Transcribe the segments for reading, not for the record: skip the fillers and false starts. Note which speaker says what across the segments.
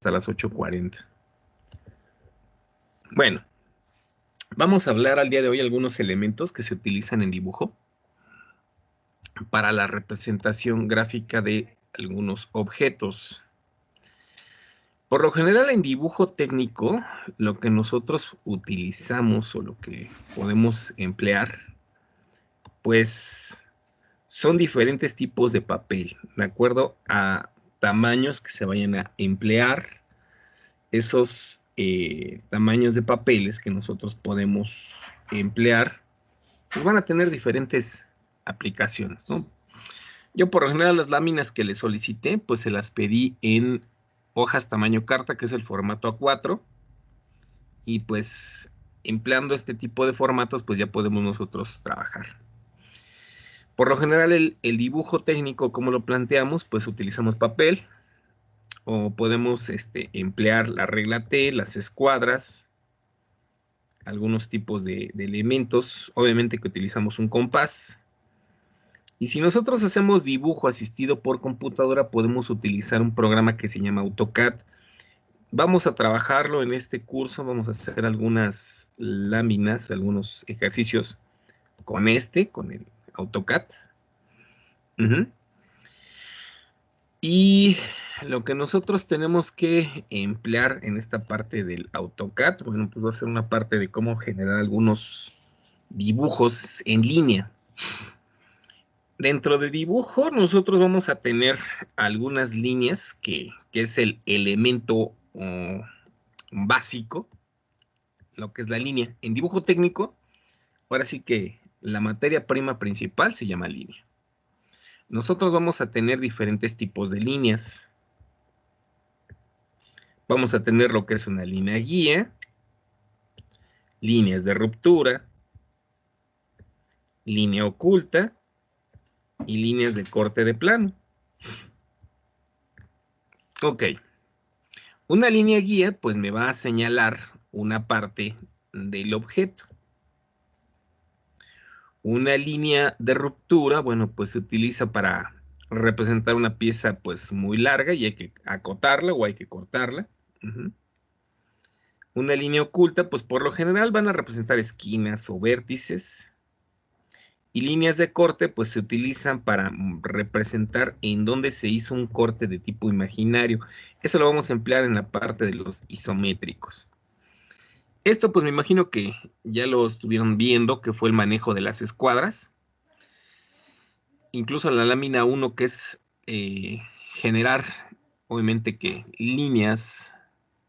Speaker 1: hasta las 8:40. Bueno, vamos a hablar al día de hoy algunos elementos que se utilizan en dibujo para la representación gráfica de algunos objetos. Por lo general, en dibujo técnico, lo que nosotros utilizamos o lo que podemos emplear, pues son diferentes tipos de papel, de acuerdo a tamaños que se vayan a emplear. Esos tamaños de papeles que nosotros podemos emplear, pues van a tener diferentes aplicaciones, ¿no? Yo por lo general las láminas que le solicité, pues se las pedí en hojas tamaño carta, que es el formato A4, y pues empleando este tipo de formatos, pues ya podemos nosotros trabajar. Por lo general el dibujo técnico, como lo planteamos, pues utilizamos papel, o podemos emplear la regla T, las escuadras, algunos tipos de elementos, obviamente que utilizamos un compás. Y si nosotros hacemos dibujo asistido por computadora, podemos utilizar un programa que se llama AutoCAD. Vamos a trabajarlo en este curso, vamos a hacer algunas láminas, algunos ejercicios con el AutoCAD. Y lo que nosotros tenemos que emplear en esta parte del AutoCAD, bueno, pues va a ser una parte de cómo generar algunos dibujos en línea. Dentro de dibujo, nosotros vamos a tener algunas líneas que es el elemento básico, lo que es la línea. En dibujo técnico, ahora sí que la materia prima principal se llama línea. Nosotros vamos a tener diferentes tipos de líneas. Vamos a tener lo que es una línea guía, líneas de ruptura, línea oculta y líneas de corte de plano. Ok. Una línea guía pues me va a señalar una parte del objeto. Una línea de ruptura, bueno, pues se utiliza para representar una pieza pues muy larga y hay que acotarla o hay que cortarla. Una línea oculta, pues por lo general van a representar esquinas o vértices. Y líneas de corte, pues se utilizan para representar en dónde se hizo un corte de tipo imaginario. Eso lo vamos a emplear en la parte de los isométricos. Esto, pues me imagino que ya lo estuvieron viendo, que fue el manejo de las escuadras. Incluso la lámina 1, que es generar, obviamente, que líneas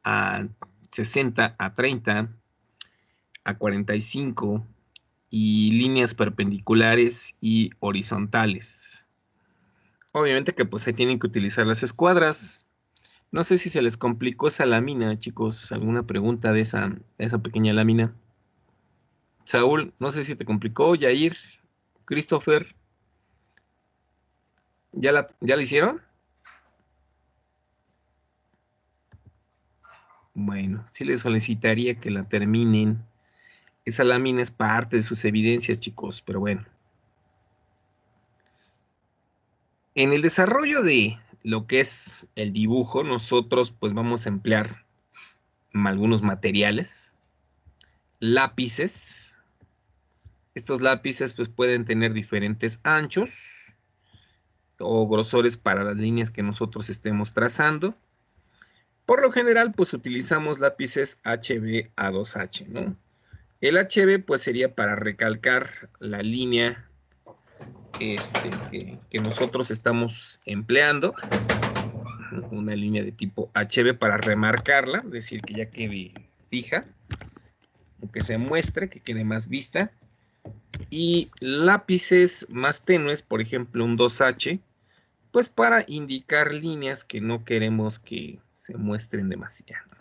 Speaker 1: a 60, a 30, a 45 y líneas perpendiculares y horizontales. Obviamente que pues se tienen que utilizar las escuadras. No sé si se les complicó esa lámina, chicos. ¿Alguna pregunta de esa pequeña lámina? Saúl, no sé si te complicó. Yair, Christopher, ¿ya la hicieron? Bueno, sí les solicitaría que la terminen. Esa lámina es parte de sus evidencias, chicos, pero bueno. En el desarrollo de lo que es el dibujo, nosotros pues vamos a emplear algunos materiales, lápices. Estos lápices pues pueden tener diferentes anchos o grosores para las líneas que nosotros estemos trazando. Por lo general pues utilizamos lápices HB A2H, ¿no? El HB pues sería para recalcar la línea que nosotros estamos empleando, una línea de tipo HB para remarcarla, es decir, que ya quede fija, o que se muestre, que quede más vista. Y lápices más tenues, por ejemplo un 2H, pues para indicar líneas que no queremos que se muestren demasiado.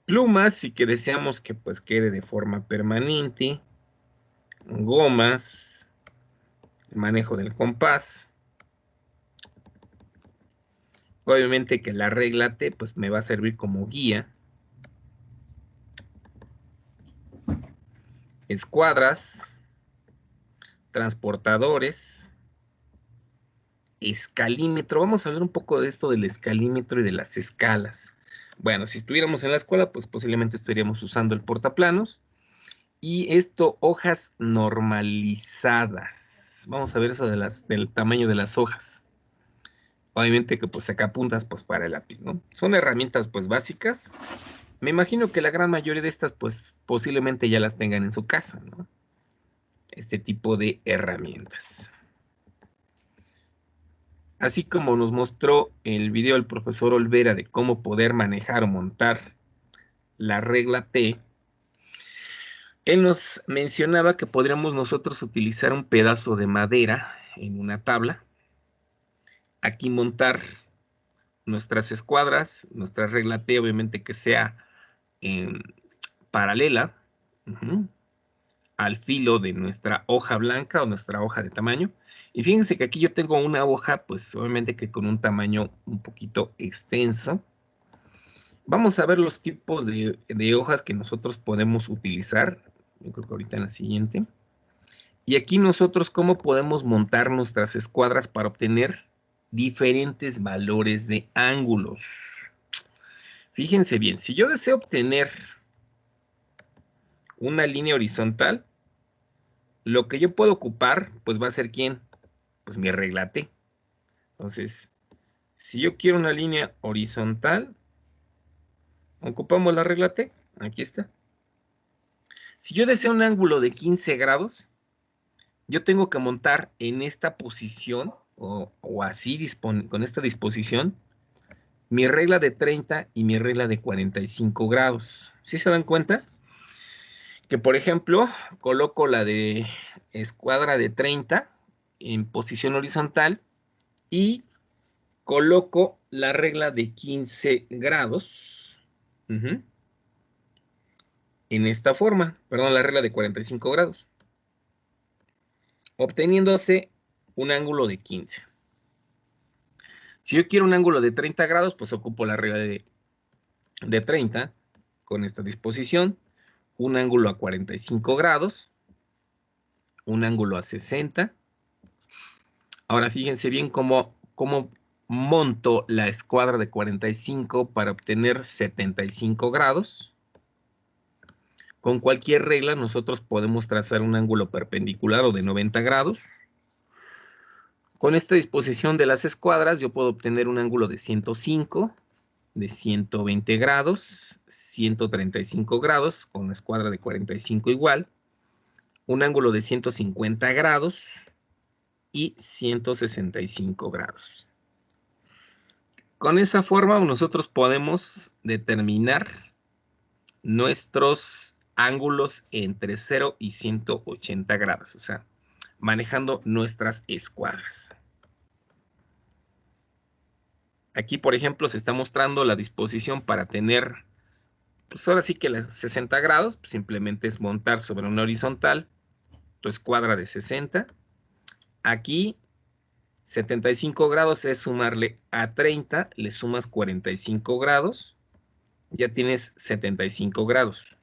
Speaker 1: Plumas, si que deseamos que pues quede de forma permanente. Gomas, el manejo del compás. Obviamente que la regla T pues me va a servir como guía. Escuadras, transportadores, escalímetro. Vamos a hablar un poco de esto del escalímetro y de las escalas. Bueno, si estuviéramos en la escuela, pues posiblemente estaríamos usando el portaplanos. Y esto, hojas normalizadas. Vamos a ver eso del tamaño de las hojas. Obviamente que pues sacapuntas pues para el lápiz, ¿no? Son herramientas pues básicas. Me imagino que la gran mayoría de estas pues posiblemente ya las tengan en su casa, ¿no? Este tipo de herramientas. Así como nos mostró el video el profesor Olvera de cómo poder manejar o montar la regla T, él nos mencionaba que podríamos nosotros utilizar un pedazo de madera en una tabla, aquí montar nuestras escuadras, nuestra regla T obviamente que sea paralela al filo de nuestra hoja blanca o nuestra hoja de tamaño. Y fíjense que aquí yo tengo una hoja, pues obviamente que con un tamaño un poquito extenso. Vamos a ver los tipos de hojas que nosotros podemos utilizar. Yo creo que ahorita en la siguiente. Y aquí nosotros cómo podemos montar nuestras escuadras para obtener diferentes valores de ángulos. Fíjense bien, si yo deseo obtener una línea horizontal, lo que yo puedo ocupar, pues va a ser ¿quién? Pues mi regla T. Entonces, si yo quiero una línea horizontal, ocupamos la regla T. Aquí está. Si yo deseo un ángulo de 15 grados, yo tengo que montar en esta posición, o así, con esta disposición, mi regla de 30 y mi regla de 45 grados. ¿Sí se dan cuenta? Que, por ejemplo, coloco la de escuadra de 30 en posición horizontal y coloco la regla de 15 grados en esta forma, perdón, la regla de 45 grados, obteniéndose un ángulo de 15. Si yo quiero un ángulo de 30 grados, pues ocupo la regla de 30 con esta disposición, un ángulo a 45 grados, un ángulo a 60. Ahora fíjense bien cómo monto la escuadra de 45 para obtener 75 grados. Con cualquier regla nosotros podemos trazar un ángulo perpendicular o de 90 grados. Con esta disposición de las escuadras yo puedo obtener un ángulo de 105, de 120 grados, 135 grados, con la escuadra de 45 igual, un ángulo de 150 grados y 165 grados. Con esa forma nosotros podemos determinar nuestros ángulos entre 0 y 180 grados, o sea, manejando nuestras escuadras. Aquí, por ejemplo, se está mostrando la disposición para tener, pues ahora sí que las 60 grados, pues simplemente es montar sobre una horizontal tu escuadra de 60. Aquí, 75 grados es sumarle a 30, le sumas 45 grados, ya tienes 75 grados.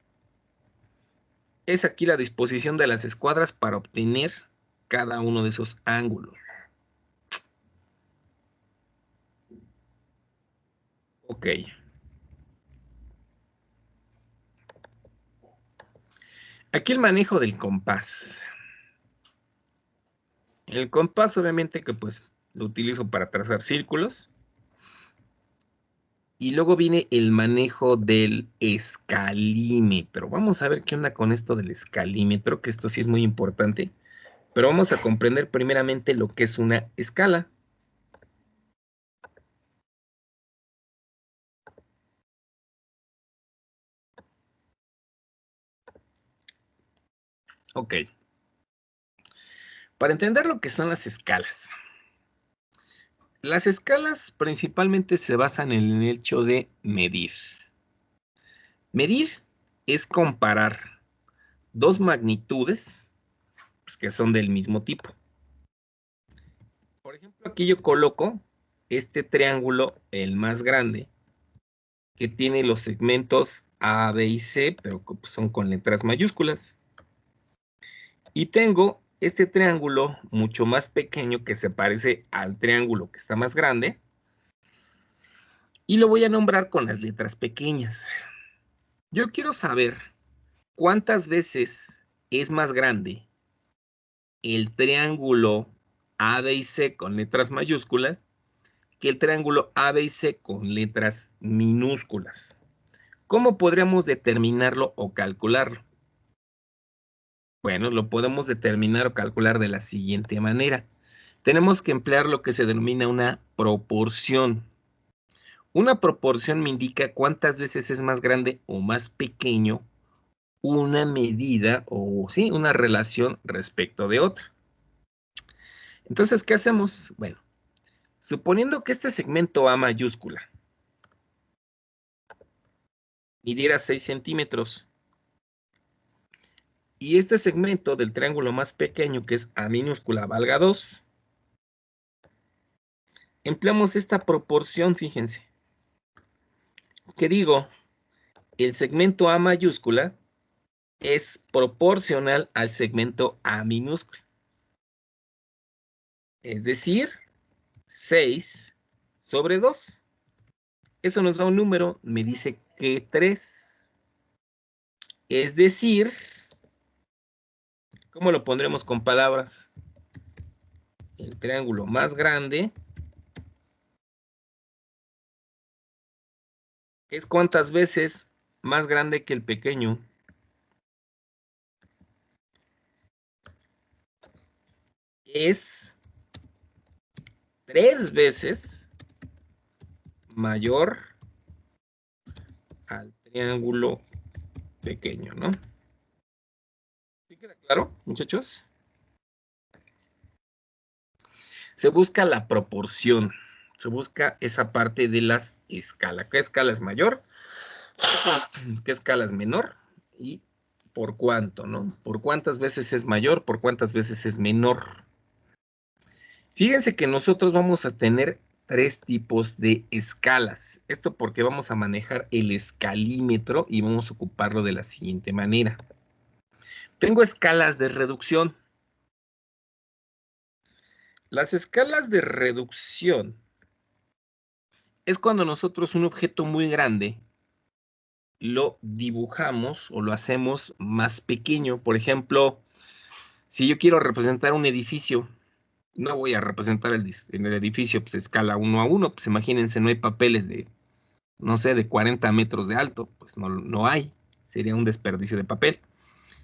Speaker 1: Es aquí la disposición de las escuadras para obtener cada uno de esos ángulos. Ok. Aquí el manejo del compás. El compás obviamente que pues lo utilizo para trazar círculos. Y luego viene el manejo del escalímetro. Vamos a ver qué onda con esto del escalímetro, que esto sí es muy importante. Pero vamos a comprender primeramente lo que es una escala. Ok. Para entender lo que son las escalas. Las escalas principalmente se basan en el hecho de medir. Medir es comparar dos magnitudes pues, que son del mismo tipo. Por ejemplo, aquí yo coloco este triángulo, el más grande, que tiene los segmentos A, B y C, pero son con letras mayúsculas. Y tengo este triángulo mucho más pequeño que se parece al triángulo que está más grande, y lo voy a nombrar con las letras pequeñas. Yo quiero saber cuántas veces es más grande el triángulo A, B y C con letras mayúsculas que el triángulo A, B y C con letras minúsculas. ¿Cómo podríamos determinarlo o calcularlo? Bueno, lo podemos determinar o calcular de la siguiente manera. Tenemos que emplear lo que se denomina una proporción. Una proporción me indica cuántas veces es más grande o más pequeño una medida o sí, una relación respecto de otra. Entonces, ¿qué hacemos? Bueno, suponiendo que este segmento A mayúscula midiera 6 centímetros y este segmento del triángulo más pequeño, que es A minúscula, valga 2, empleamos esta proporción, fíjense. ¿Qué digo? El segmento A mayúscula es proporcional al segmento A minúscula. Es decir, 6 sobre 2. Eso nos da un número, me dice que 3. Es decir, ¿cómo lo pondremos con palabras? El triángulo más grande es ¿cuántas veces más grande que el pequeño? Es 3 veces mayor al triángulo pequeño, ¿no? ¿Sí queda claro, muchachos? Se busca la proporción, se busca esa parte de las escalas. ¿Qué escala es mayor? ¿Qué escala es menor? Y por cuánto, ¿no? Por cuántas veces es mayor, por cuántas veces es menor. Fíjense que nosotros vamos a tener 3 tipos de escalas. Esto porque vamos a manejar el escalímetro y vamos a ocuparlo de la siguiente manera. Tengo escalas de reducción. Las escalas de reducción es cuando nosotros un objeto muy grande lo dibujamos o lo hacemos más pequeño. Por ejemplo, si yo quiero representar un edificio, no voy a representar en el edificio pues, escala 1:1. Pues imagínense, no hay papeles de, no sé, de 40 metros de alto. Pues no hay. Sería un desperdicio de papel.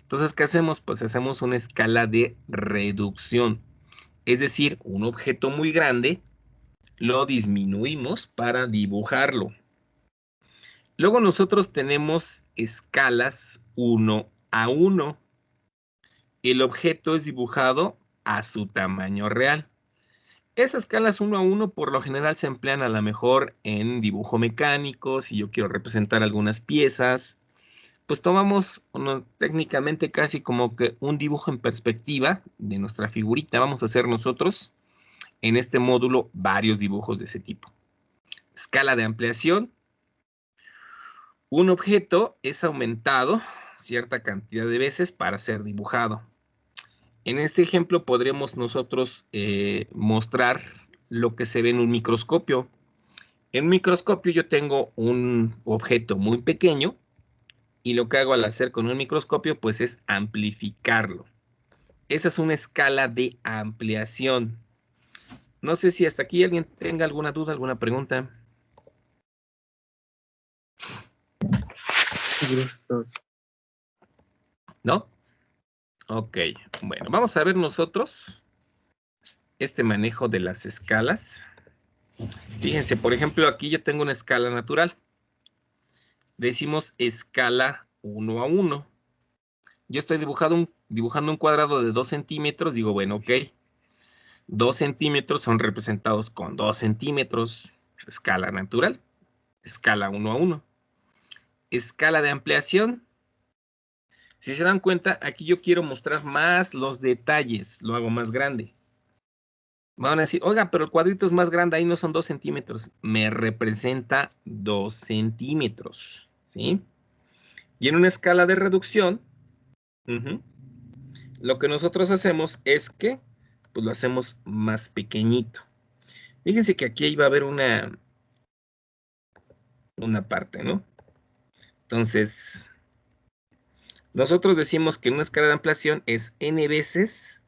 Speaker 1: Entonces, ¿qué hacemos? Pues hacemos una escala de reducción. Es decir, un objeto muy grande lo disminuimos para dibujarlo. Luego nosotros tenemos escalas 1:1. El objeto es dibujado a su tamaño real. Esas escalas 1:1 por lo general se emplean a lo mejor en dibujo mecánico. Si yo quiero representar algunas piezas, pues tomamos técnicamente casi como que un dibujo en perspectiva de nuestra figurita. Vamos a hacer nosotros en este módulo varios dibujos de ese tipo. Escala de ampliación. Un objeto es aumentado cierta cantidad de veces para ser dibujado. En este ejemplo podríamos nosotros mostrar lo que se ve en un microscopio. En un microscopio yo tengo un objeto muy pequeño y lo que hago al hacer con un microscopio pues es amplificarlo. Esa es una escala de ampliación. No sé si hasta aquí alguien tenga alguna duda, alguna pregunta. ¿No? Ok, bueno, vamos a ver nosotros este manejo de las escalas. Fíjense, por ejemplo, aquí yo tengo una escala natural. Decimos escala 1:1. Yo estoy dibujando un cuadrado de 2 centímetros. Digo, bueno, ok. 2 centímetros son representados con 2 centímetros. Escala natural. Escala 1:1. Escala de ampliación. Si se dan cuenta, aquí yo quiero mostrar más los detalles. Lo hago más grande. Van a decir, oiga, pero el cuadrito es más grande. Ahí no son 2 centímetros. Me representa 2 centímetros. ¿Sí? Y en una escala de reducción, lo que nosotros hacemos es que pues lo hacemos más pequeñito. Fíjense que aquí va a haber una parte, ¿no? Entonces, nosotros decimos que una escala de ampliación es n veces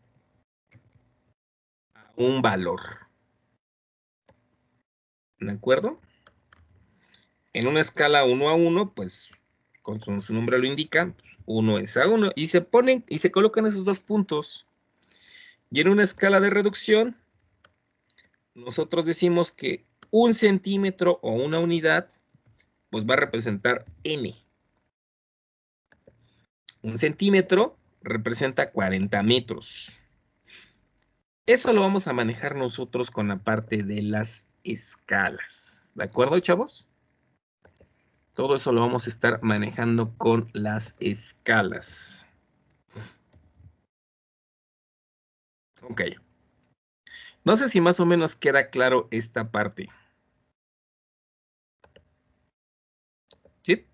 Speaker 1: un valor. ¿De acuerdo? En una escala 1 a 1, pues, como su nombre lo indica, 1 es a 1, y se ponen, y se colocan esos dos puntos. Y en una escala de reducción, nosotros decimos que 1 centímetro o una unidad, pues va a representar n. 1 centímetro representa 40 metros. Eso lo vamos a manejar nosotros con la parte de las escalas. ¿De acuerdo, chavos? Todo eso lo vamos a estar manejando con las escalas. Ok. No sé si más o menos queda claro esta parte. ¿Sí?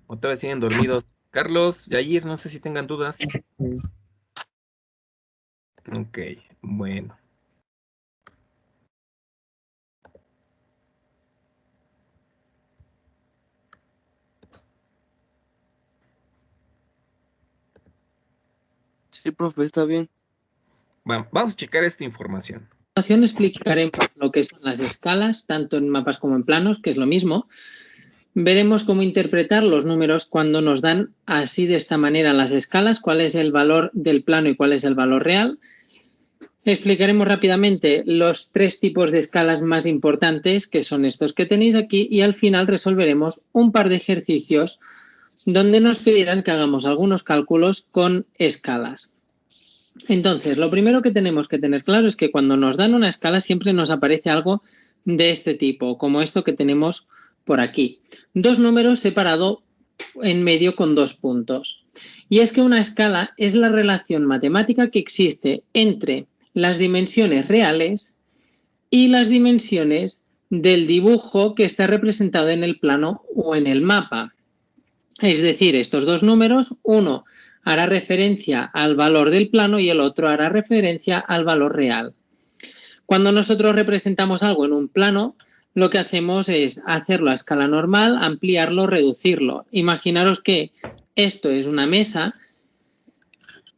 Speaker 1: ¿O todavía siguen dormidos? Carlos, Yair, no sé si tengan dudas. Ok, bueno.
Speaker 2: Sí, profe, está bien.
Speaker 1: Bueno, vamos a checar esta información.
Speaker 3: A continuación explicaremos lo que son las escalas, tanto en mapas como en planos, que es lo mismo. Veremos cómo interpretar los números cuando nos dan así de esta manera las escalas, cuál es el valor del plano y cuál es el valor real. Explicaremos rápidamente los 3 tipos de escalas más importantes, que son estos que tenéis aquí, y al final resolveremos un par de ejercicios donde nos pedirán que hagamos algunos cálculos con escalas. Entonces, lo primero que tenemos que tener claro es que cuando nos dan una escala siempre nos aparece algo de este tipo, como esto que tenemos por aquí. 2 números separados en medio con 2 puntos. Y es que una escala es la relación matemática que existe entre las dimensiones reales y las dimensiones del dibujo que está representado en el plano o en el mapa. Es decir, estos dos números, uno hará referencia al valor del plano y el otro hará referencia al valor real. Cuando nosotros representamos algo en un plano, lo que hacemos es hacerlo a escala normal, ampliarlo, reducirlo. Imaginaros que esto es una mesa,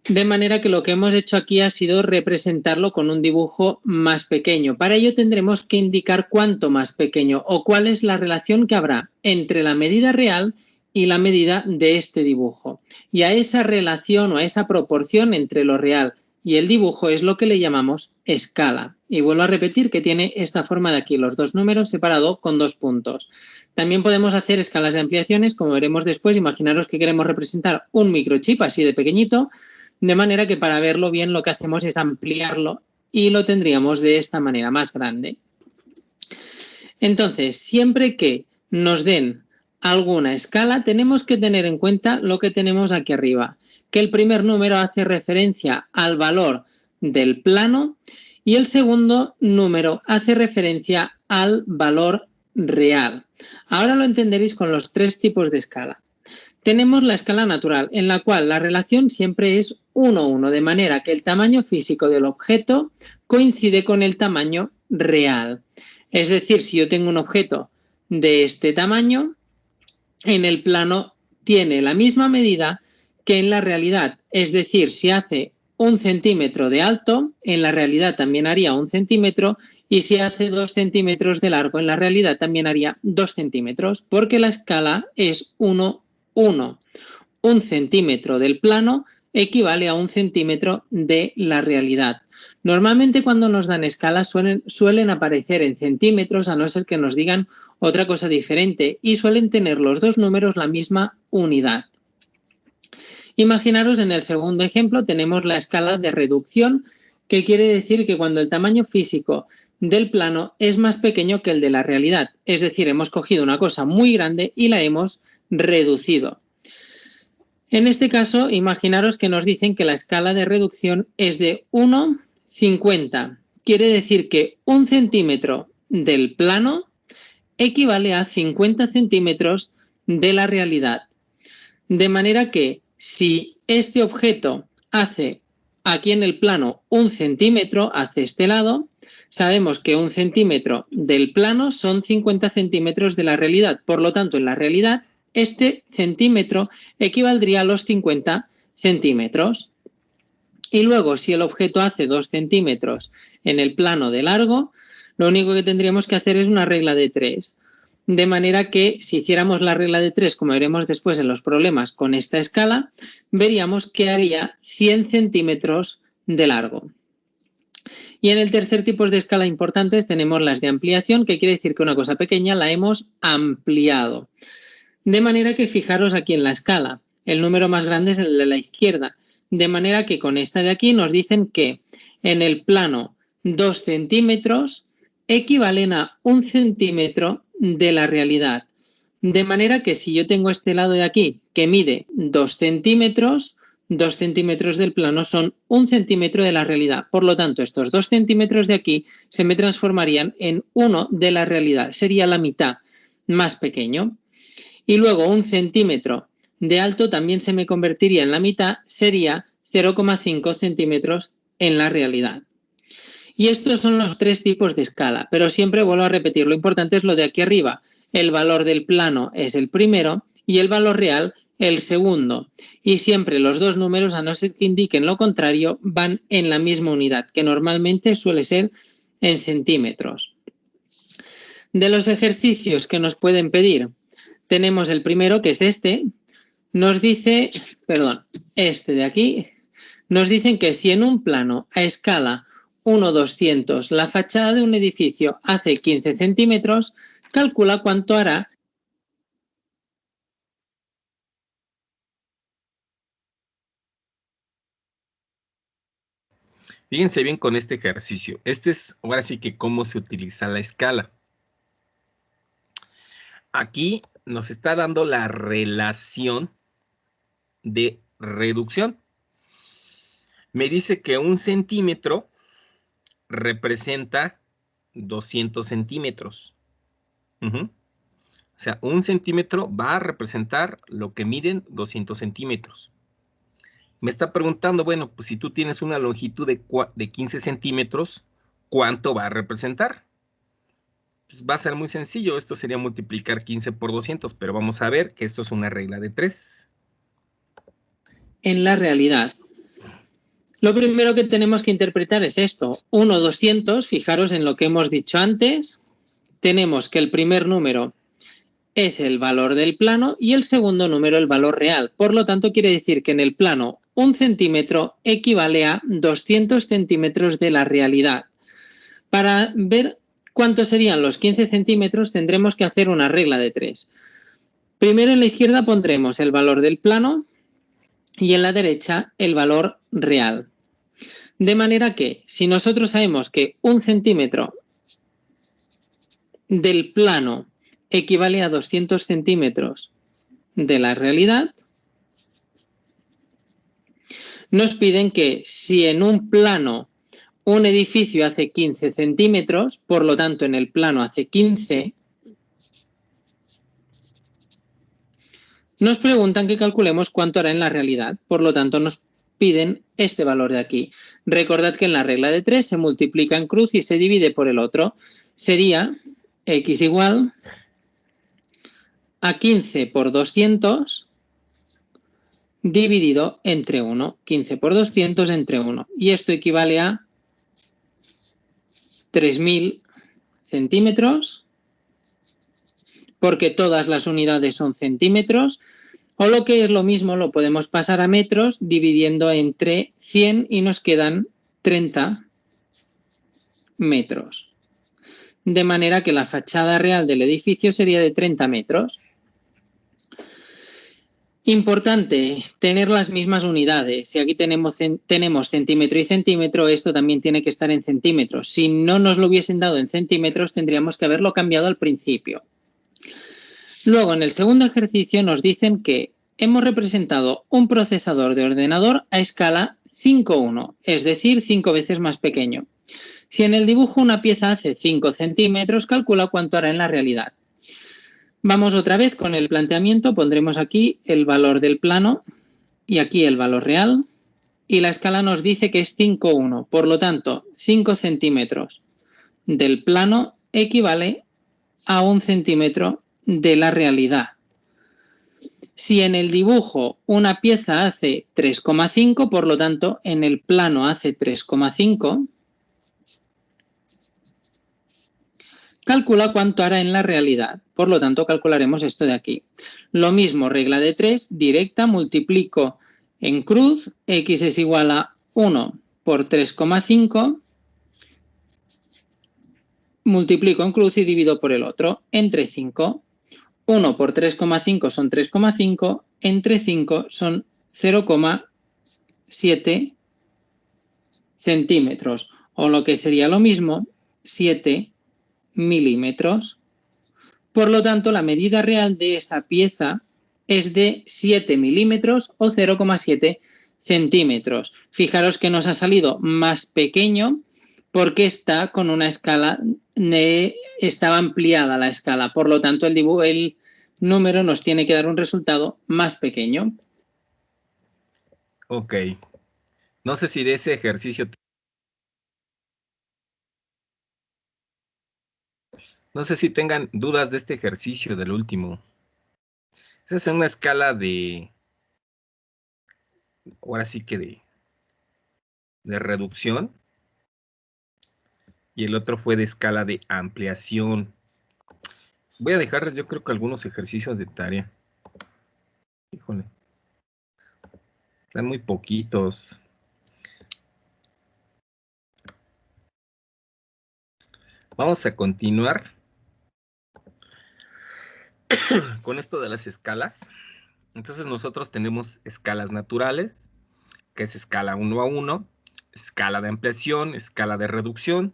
Speaker 3: de manera que lo que hemos hecho aquí ha sido representarlo con un dibujo más pequeño. Para ello tendremos que indicar cuánto más pequeño o cuál es la relación que habrá entre la medida real y la medida de este dibujo. Y a esa relación o a esa proporción entre lo real y el dibujo es lo que le llamamos escala. Y vuelvo a repetir que tiene esta forma de aquí, los dos números separados con 2 puntos. También podemos hacer escalas de ampliaciones, como veremos después. Imaginaros que queremos representar un microchip así de pequeñito, de manera que para verlo bien lo que hacemos es ampliarlo y lo tendríamos de esta manera, más grande. Entonces, siempre que nos den alguna escala, tenemos que tener en cuenta lo que tenemos aquí arriba, que el primer número hace referencia al valor del plano y el segundo número hace referencia al valor real. Ahora lo entenderéis con los 3 tipos de escala. Tenemos la escala natural, en la cual la relación siempre es 1:1, de manera que el tamaño físico del objeto coincide con el tamaño real. Es decir, si yo tengo un objeto de este tamaño, en el plano tiene la misma medida que en la realidad. Es decir, si hace 1 centímetro de alto, en la realidad también haría 1 centímetro, y si hace 2 centímetros de largo, en la realidad también haría 2 centímetros, porque la escala es 1:1. 1 centímetro del plano equivale a 1 centímetro de la realidad. Normalmente cuando nos dan escalas suelen aparecer en centímetros, a no ser que nos digan otra cosa diferente, y suelen tener los dos números la misma unidad. Imaginaros en el segundo ejemplo tenemos la escala de reducción, que quiere decir que cuando el tamaño físico del plano es más pequeño que el de la realidad. Es decir, hemos cogido una cosa muy grande y la hemos reducido. En este caso, imaginaros que nos dicen que la escala de reducción es de 1:50. Quiere decir que 1 centímetro del plano equivale a 50 centímetros de la realidad. De manera que si este objeto hace aquí en el plano 1 centímetro, hace este lado, sabemos que 1 centímetro del plano son 50 centímetros de la realidad. Por lo tanto, en la realidad, este centímetro equivaldría a los 50 centímetros. Y luego, si el objeto hace 2 centímetros en el plano de largo, lo único que tendríamos que hacer es una regla de 3. De manera que si hiciéramos la regla de 3, como veremos después en los problemas con esta escala, veríamos que haría 100 centímetros de largo. Y en el tercer tipo de escala importantes tenemos las de ampliación, que quiere decir que una cosa pequeña la hemos ampliado. De manera que fijaros aquí en la escala, el número más grande es el de la izquierda. De manera que con esta de aquí nos dicen que en el plano 2 centímetros equivalen a 1 centímetro de la realidad. De manera que si yo tengo este lado de aquí que mide 2 centímetros, 2 centímetros del plano son 1 centímetro de la realidad. Por lo tanto, estos 2 centímetros de aquí se me transformarían en 1 de la realidad. Sería la mitad, más pequeño. Y luego 1 centímetro de alto también se me convertiría en la mitad, sería 0,5 centímetros en la realidad. Y estos son los 3 tipos de escala, pero siempre vuelvo a repetir, lo importante es lo de aquí arriba. El valor del plano es el primero y el valor real el segundo. Y siempre los dos números, a no ser que indiquen lo contrario, van en la misma unidad, que normalmente suele ser en centímetros. De los ejercicios que nos pueden pedir, tenemos el primero, que es este. Nos dice, este de aquí, nos dicen que si en un plano a escala 1:200 la fachada de un edificio hace 15 centímetros, calcula cuánto hará.
Speaker 1: Fíjense bien con este ejercicio. Este es ahora sí que cómo se utiliza la escala. Aquí nos está dando la relación de reducción. Me dice que 1 centímetro representa 200 centímetros. O sea, 1 centímetro va a representar lo que miden 200 centímetros. Me está preguntando, bueno, pues si tú tienes una longitud de 15 centímetros, ¿cuánto va a representar? Pues va a ser muy sencillo, esto sería multiplicar 15 por 200, pero vamos a ver que esto es una regla de 3.
Speaker 3: En la realidad, lo primero que tenemos que interpretar es esto. 1:200, fijaros en lo que hemos dicho antes, tenemos que el primer número es el valor del plano y el segundo número el valor real. Por lo tanto, quiere decir que en el plano 1 centímetro equivale a 200 centímetros de la realidad. Para ver cuántos serían los 15 centímetros tendremos que hacer una regla de 3. Primero en la izquierda pondremos el valor del plano y en la derecha el valor real. De manera que si nosotros sabemos que 1 centímetro del plano equivale a 200 centímetros de la realidad, nos piden que si en un plano un edificio hace 15 centímetros, por lo tanto en el plano hace 15, nos preguntan que calculemos cuánto hará en la realidad, por lo tanto nos piden este valor de aquí. Recordad que en la regla de 3 se multiplica en cruz y se divide por el otro. Sería x igual a 15 por 200 dividido entre 1. 15 por 200 entre 1. Y esto equivale a 3.000 centímetros, porque todas las unidades son centímetros, o lo que es lo mismo, lo podemos pasar a metros dividiendo entre 100 y nos quedan 30 metros. De manera que la fachada real del edificio sería de 30 metros. Importante, tener las mismas unidades. Si aquí tenemos centímetro y centímetro, esto también tiene que estar en centímetros. Si no nos lo hubiesen dado en centímetros, tendríamos que haberlo cambiado al principio. Luego, en el segundo ejercicio nos dicen que hemos representado un procesador de ordenador a escala 5:1, es decir, 5 veces más pequeño. Si en el dibujo una pieza hace 5 centímetros, calcula cuánto hará en la realidad. Vamos otra vez con el planteamiento, pondremos aquí el valor del plano y aquí el valor real. Y la escala nos dice que es 5,1. Por lo tanto, 5 centímetros del plano equivale a 1 centímetro de la realidad. Si en el dibujo una pieza hace 3,5, por lo tanto, en el plano hace 3,5, calcula cuánto hará en la realidad. Por lo tanto, calcularemos esto de aquí. Lo mismo, regla de 3, directa, multiplico en cruz, x es igual a 1 por 3,5, multiplico en cruz y divido por el otro, entre 5. 1 por 3,5 son 3,5, entre 5 son 0,7 centímetros, o lo que sería lo mismo, 7 milímetros. Por lo tanto, la medida real de esa pieza es de 7 milímetros o 0,7 centímetros. Fijaros que nos ha salido más pequeño porque está con una escala, estaba ampliada la escala. Por lo tanto, el número nos tiene que dar un resultado más pequeño.
Speaker 1: Ok. No sé si de ese ejercicio... No sé si tengan dudas de este ejercicio del último. Esa es una escala de... Ahora sí que de reducción. Y el otro fue de escala de ampliación. Voy a dejarles yo creo que algunos ejercicios de tarea. Híjole. Están muy poquitos. Vamos a continuar con esto de las escalas. Entonces nosotros tenemos escalas naturales, que es escala 1 a 1, escala de ampliación, escala de reducción.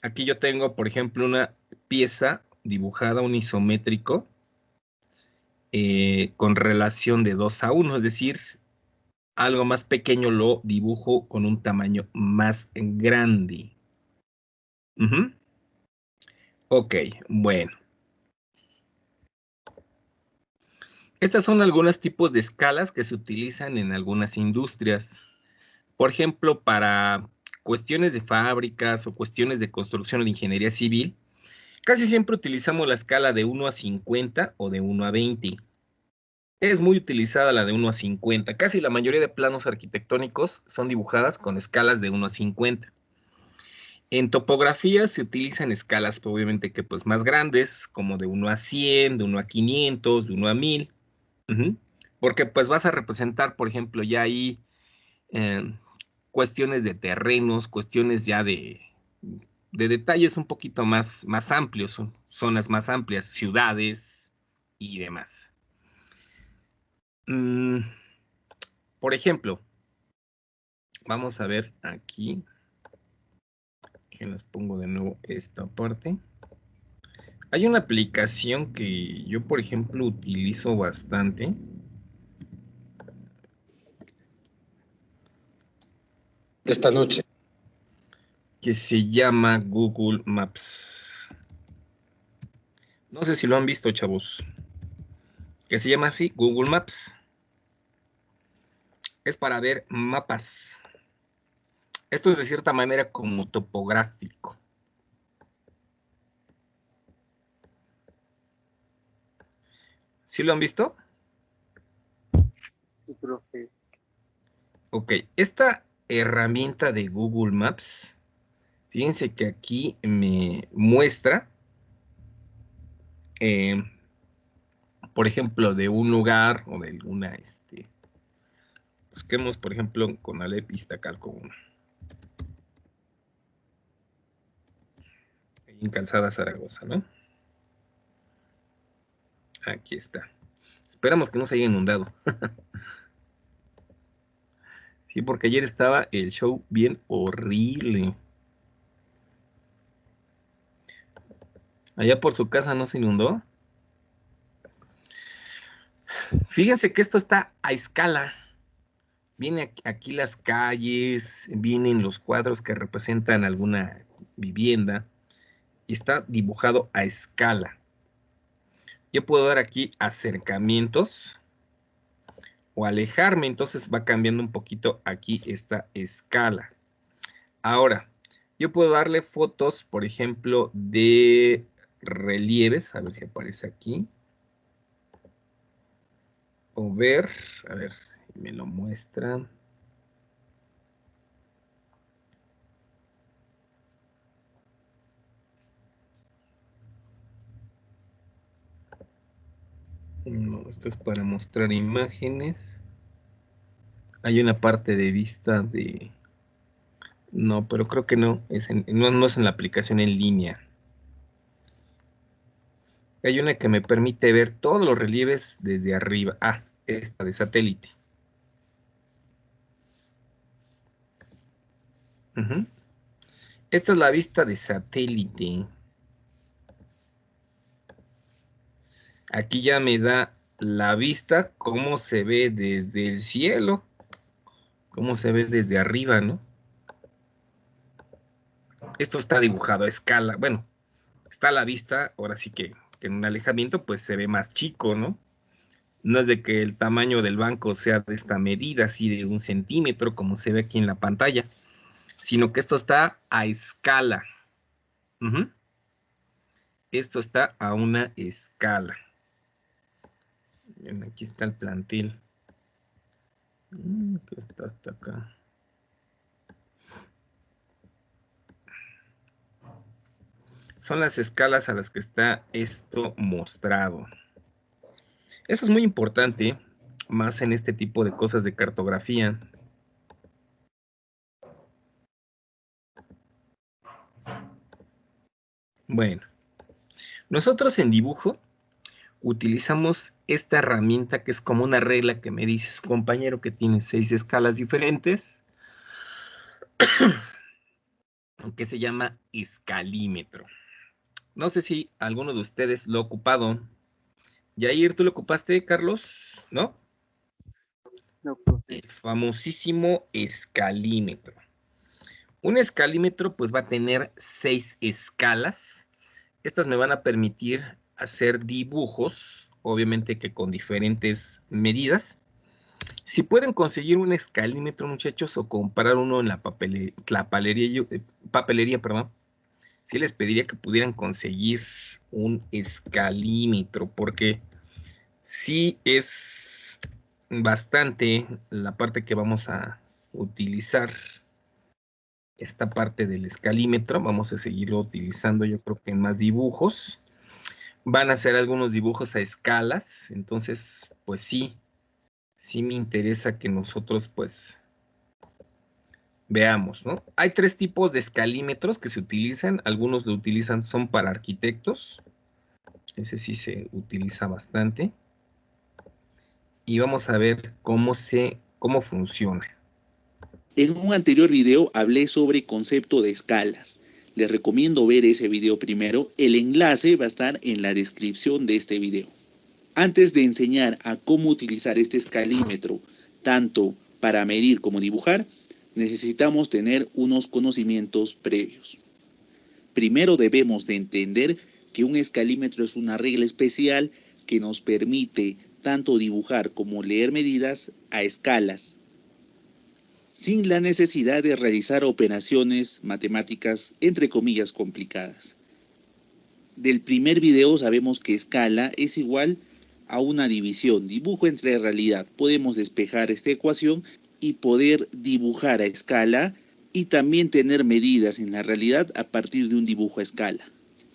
Speaker 1: Aquí yo tengo, por ejemplo, una pieza dibujada, un isométrico, con relación de 2 a 1, es decir, algo más pequeño lo dibujo con un tamaño más grande. Ok, bueno. Estas son algunos tipos de escalas que se utilizan en algunas industrias. Por ejemplo, para cuestiones de fábricas o cuestiones de construcción o de ingeniería civil, casi siempre utilizamos la escala de 1 a 50 o de 1 a 20. Es muy utilizada la de 1 a 50. Casi la mayoría de planos arquitectónicos son dibujadas con escalas de 1 a 50. En topografía se utilizan escalas, obviamente, que pues más grandes, como de 1 a 100, de 1 a 500, de 1 a 1000. Porque pues vas a representar, por ejemplo, ya ahí cuestiones de terrenos, cuestiones ya de detalles un poquito más amplios, zonas más amplias, ciudades y demás. Por ejemplo, vamos a ver aquí, que les pongo de nuevo esta parte. Hay una aplicación que yo, por ejemplo, utilizo bastante.
Speaker 2: Esta noche.
Speaker 1: Que se llama Google Maps. No sé si lo han visto, chavos. Que se llama así, Google Maps. Es para ver mapas. Esto es de cierta manera como topográfico. ¿Sí lo han visto?
Speaker 2: Sí, profe.
Speaker 1: Ok, esta herramienta de Google Maps, fíjense que aquí me muestra, por ejemplo, de un lugar o de alguna, busquemos, por ejemplo, con Alep Iztacalco 1. En Calzada Zaragoza, ¿no? Aquí está. Esperamos que no se haya inundado. Sí, porque ayer estaba el show bien horrible. Allá por su casa no se inundó. Fíjense que esto está a escala. Vienen aquí las calles, vienen los cuadros que representan alguna vivienda y está dibujado a escala. Yo puedo dar aquí acercamientos o alejarme, entonces va cambiando un poquito aquí esta escala. Ahora, yo puedo darle fotos, por ejemplo, de relieves, a ver si aparece aquí. O ver, a ver, me lo muestra. No, esto es para mostrar imágenes. Hay una parte de vista de... No, pero creo que no, no es en la aplicación en línea. Hay una que me permite ver todos los relieves desde arriba. Ah, esta de satélite. Uh-huh. Esta es la vista de satélite. Aquí ya me da la vista, cómo se ve desde el cielo, cómo se ve desde arriba, ¿no? Esto está dibujado a escala. Bueno, está a la vista, ahora sí que en un alejamiento pues se ve más chico, ¿no? No es de que el tamaño del banco sea de esta medida, así de 1 centímetro, como se ve aquí en la pantalla, sino que esto está a escala. Uh-huh. Esto está a una escala. Bien, aquí está el plantel. Que está hasta acá. Son las escalas a las que está esto mostrado. Eso es muy importante, más en este tipo de cosas de cartografía. Bueno, nosotros en dibujo utilizamos esta herramienta que es como una regla que me dice su compañero que tiene 6 escalas diferentes, que se llama escalímetro. No sé si alguno de ustedes lo ha ocupado. Yair, ¿tú lo ocupaste, Carlos? ¿No?
Speaker 4: No, profe.
Speaker 1: El famosísimo escalímetro. Un escalímetro pues va a tener 6 escalas. Estas me van a permitir hacer dibujos, obviamente que con diferentes medidas. Si pueden conseguir un escalímetro, muchachos, o comprar uno en la papelería, perdón, sí les pediría que pudieran conseguir un escalímetro, porque sí es bastante la parte que vamos a utilizar. Esta parte del escalímetro, vamos a seguirlo utilizando yo creo que en más dibujos. Van a hacer algunos dibujos a escalas, entonces pues sí me interesa que nosotros pues veamos, ¿no? Hay 3 tipos de escalímetros que se utilizan, algunos lo utilizan, son para arquitectos, ese sí se utiliza bastante, y vamos a ver cómo funciona.
Speaker 5: En un anterior video hablé sobre concepto de escalas. Les recomiendo ver ese video primero, el enlace va a estar en la descripción de este video. Antes de enseñar a cómo utilizar este escalímetro, tanto para medir como dibujar, necesitamos tener unos conocimientos previos. Primero debemos de entender que un escalímetro es una regla especial que nos permite tanto dibujar como leer medidas a escalas, sin la necesidad de realizar operaciones matemáticas entre comillas complicadas. Del primer video sabemos que escala es igual a una división, dibujo entre realidad. Podemos despejar esta ecuación y poder dibujar a escala y también tener medidas en la realidad a partir de un dibujo a escala.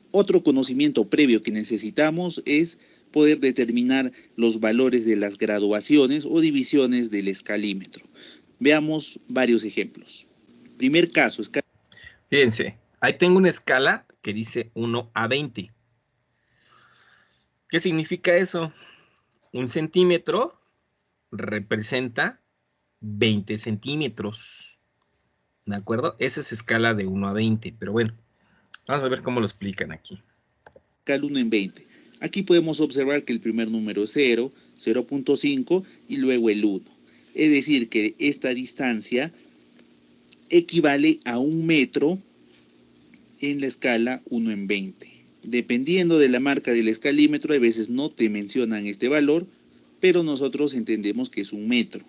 Speaker 5: Otro conocimiento previo que necesitamos es poder determinar los valores de las graduaciones o divisiones del escalímetro. Veamos varios ejemplos. Primer caso, escala.
Speaker 1: Fíjense, ahí tengo una escala que dice 1 a 20. ¿Qué significa eso? 1 centímetro representa 20 centímetros. ¿De acuerdo? Esa es escala de 1 a 20, pero bueno, vamos a ver cómo lo explican aquí.
Speaker 5: Escala 1 en 20. Aquí podemos observar que el primer número es 0, 0.5 y luego el 1. Es decir, que esta distancia equivale a 1 metro en la escala 1 en 20. Dependiendo de la marca del escalímetro, a veces no te mencionan este valor pero nosotros entendemos que es 1 metro.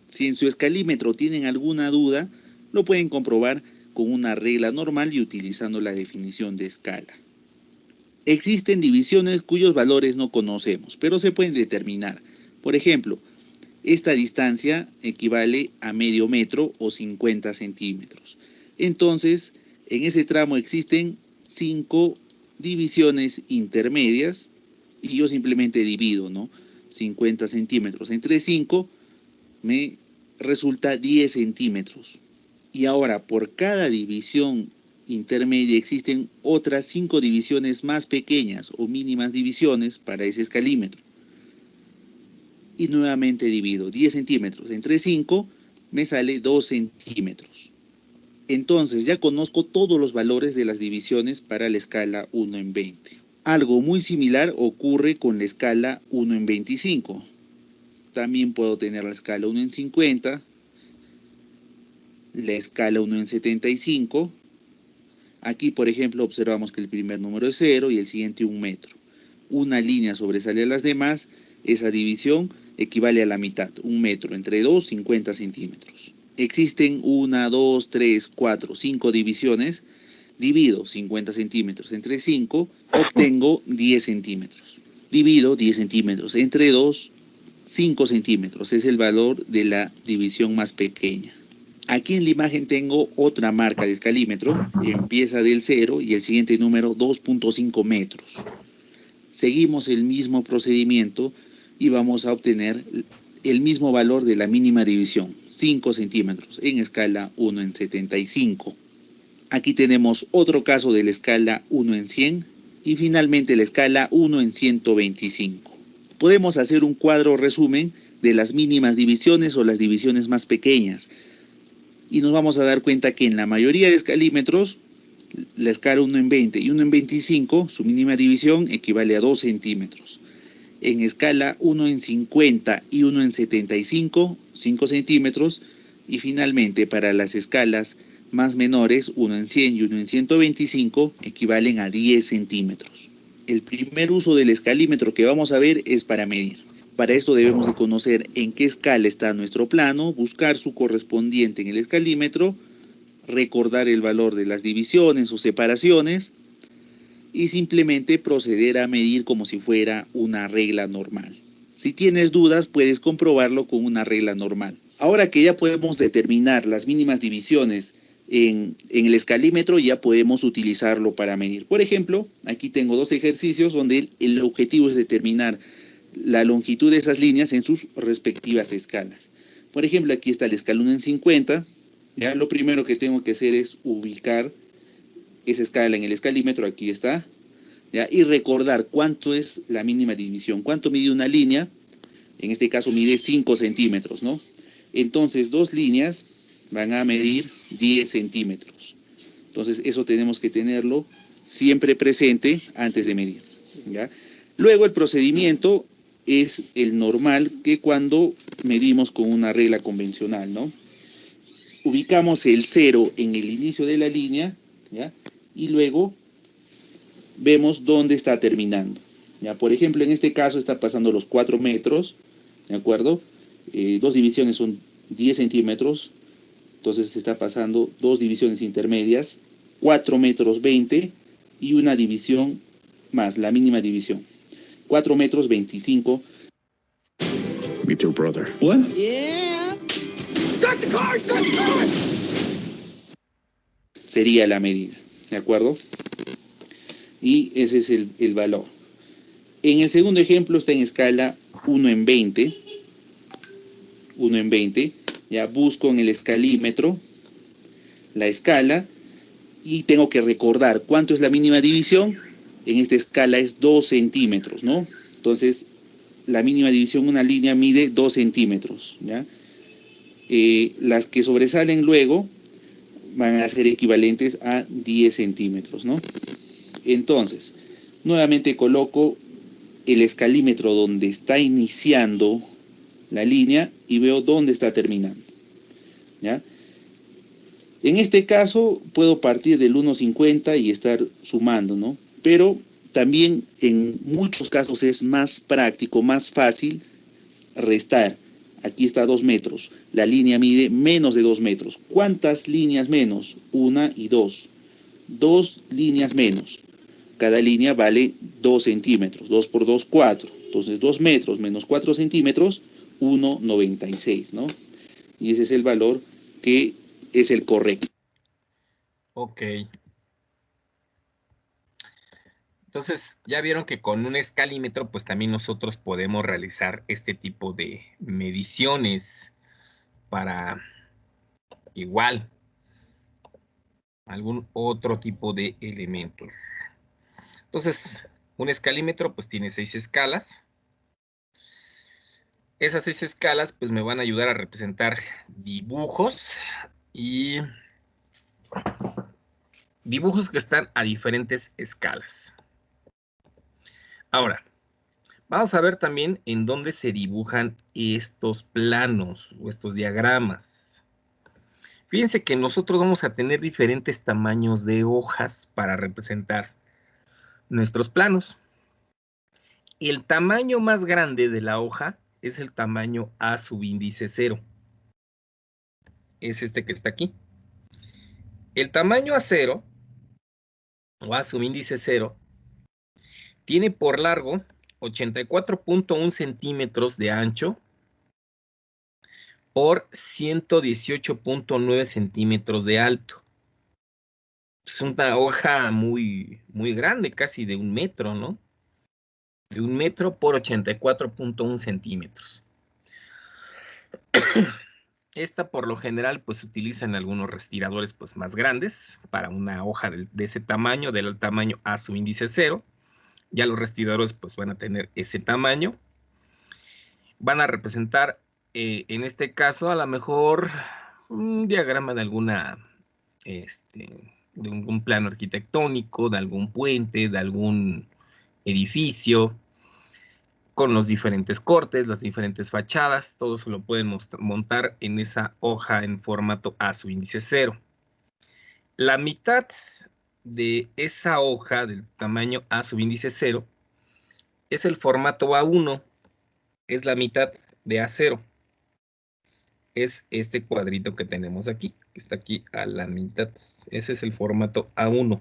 Speaker 5: Si en su escalímetro tienen alguna duda, lo pueden comprobar con una regla normal y utilizando la definición de escala. Existen divisiones cuyos valores no conocemos, pero se pueden determinar. Por ejemplo, esta distancia equivale a medio metro o 50 centímetros. Entonces, en ese tramo existen 5 divisiones intermedias y yo simplemente divido, ¿no? 50 centímetros entre 5 me resulta 10 centímetros. Y ahora, por cada división intermedia existen otras 5 divisiones más pequeñas o mínimas divisiones para ese escalímetro. Y nuevamente divido 10 centímetros entre 5, me sale 2 centímetros. Entonces ya conozco todos los valores de las divisiones para la escala 1 en 20. Algo muy similar ocurre con la escala 1 en 25. También puedo tener la escala 1 en 50, la escala 1 en 75. Aquí, por ejemplo, observamos que el primer número es 0 y el siguiente 1 metro. Una línea sobresale a las demás, esa división equivale a la mitad, 1 metro, entre 2, 50 centímetros. Existen 1, 2, 3, 4, 5 divisiones, divido 50 centímetros entre 5, obtengo 10 centímetros. Divido 10 centímetros entre 2, 5 centímetros, es el valor de la división más pequeña. Aquí en la imagen tengo otra marca de escalímetro, empieza del 0 y el siguiente número 2.5 metros. Seguimos el mismo procedimiento y vamos a obtener el mismo valor de la mínima división, 5 centímetros, en escala 1 en 75. Aquí tenemos otro caso de la escala 1 en 100 y finalmente la escala 1 en 125. Podemos hacer un cuadro resumen de las mínimas divisiones o las divisiones más pequeñas y nos vamos a dar cuenta que en la mayoría de escalímetros, la escala 1 en 20 y 1 en 25, su mínima división equivale a 2 centímetros. En escala 1 en 50 y 1 en 75, 5 centímetros. Y finalmente para las escalas más menores, 1 en 100 y 1 en 125, equivalen a 10 centímetros. El primer uso del escalímetro que vamos a ver es para medir. Para esto debemos de conocer en qué escala está nuestro plano, buscar su correspondiente en el escalímetro, recordar el valor de las divisiones o separaciones y simplemente proceder a medir como si fuera una regla normal. Si tienes dudas, puedes comprobarlo con una regla normal. Ahora que ya podemos determinar las mínimas divisiones en el escalímetro, ya podemos utilizarlo para medir. Por ejemplo, aquí tengo 2 ejercicios donde el objetivo es determinar la longitud de esas líneas en sus respectivas escalas. Por ejemplo, aquí está la escala 1 en 50. Ya lo primero que tengo que hacer es ubicar esa escala en el escalímetro, aquí está, ¿ya? Y recordar cuánto es la mínima división, cuánto mide una línea, en este caso mide 5 centímetros, ¿no? Entonces 2 líneas van a medir 10 centímetros. Entonces eso tenemos que tenerlo siempre presente antes de medir, ¿ya? Luego el procedimiento es el normal que cuando medimos con una regla convencional, ¿no? Ubicamos el 0 en el inicio de la línea, ¿ya? Y luego vemos dónde está terminando, ¿ya? Por ejemplo, en este caso está pasando los 4 metros, ¿de acuerdo? 2 divisiones son 10 centímetros, entonces se está pasando 2 divisiones intermedias, 4 metros 20 y una división más, la mínima división. 4 metros 25.
Speaker 6: Meet your brother.
Speaker 7: What?
Speaker 2: Yeah. Start the car, start the car.
Speaker 5: Sería la medida, ¿de acuerdo? Y ese es el valor. En el segundo ejemplo está en escala 1 en 20. 1 en 20. Ya busco en el escalímetro la escala y tengo que recordar cuánto es la mínima división. En esta escala es 2 centímetros, ¿no? Entonces, la mínima división, una línea mide 2 centímetros, ¿ya? Las que sobresalen luego van a ser equivalentes a 10 centímetros, ¿no? Entonces, nuevamente coloco el escalímetro donde está iniciando la línea y veo dónde está terminando, ¿ya? En este caso, puedo partir del 1,50 y estar sumando, ¿no? Pero también en muchos casos es más práctico, más fácil restar. Aquí está 2 metros. La línea mide menos de 2 metros. ¿Cuántas líneas menos? 1 y 2. 2 líneas menos. Cada línea vale 2 centímetros. 2 por 2, 4. Entonces 2 metros menos 4 centímetros, 1,96, ¿no? Y ese es el valor que es el correcto.
Speaker 1: Ok. Entonces, ya vieron que con un escalímetro, pues también nosotros podemos realizar este tipo de mediciones para igual algún otro tipo de elementos. Entonces, un escalímetro pues tiene 6 escalas. Esas 6 escalas pues me van a ayudar a representar dibujos y dibujos que están a diferentes escalas. Ahora, vamos a ver también en dónde se dibujan estos planos o estos diagramas. Fíjense que nosotros vamos a tener diferentes tamaños de hojas para representar nuestros planos. El tamaño más grande de la hoja es el tamaño A subíndice 0. Es este que está aquí. El tamaño A0 o A subíndice 0 tiene por largo 84.1 centímetros de ancho por 118.9 centímetros de alto. Es una hoja muy grande, casi de 1 metro, ¿no? De 1 metro por 84.1 centímetros. Esta por lo general pues se utiliza en algunos respiradores pues más grandes para una hoja de ese tamaño, del tamaño A subíndice 0. Ya los respiradores pues van a tener ese tamaño. Van a representar en este caso a lo mejor un diagrama de alguna, de algún plano arquitectónico, de algún puente, de algún edificio, con los diferentes cortes, las diferentes fachadas, todo se lo pueden montar en esa hoja en formato A subíndice 0. La mitad de esa hoja del tamaño A subíndice 0 es el formato A1, es la mitad de A0. Es este cuadrito que tenemos aquí, que está aquí a la mitad. Ese es el formato A1.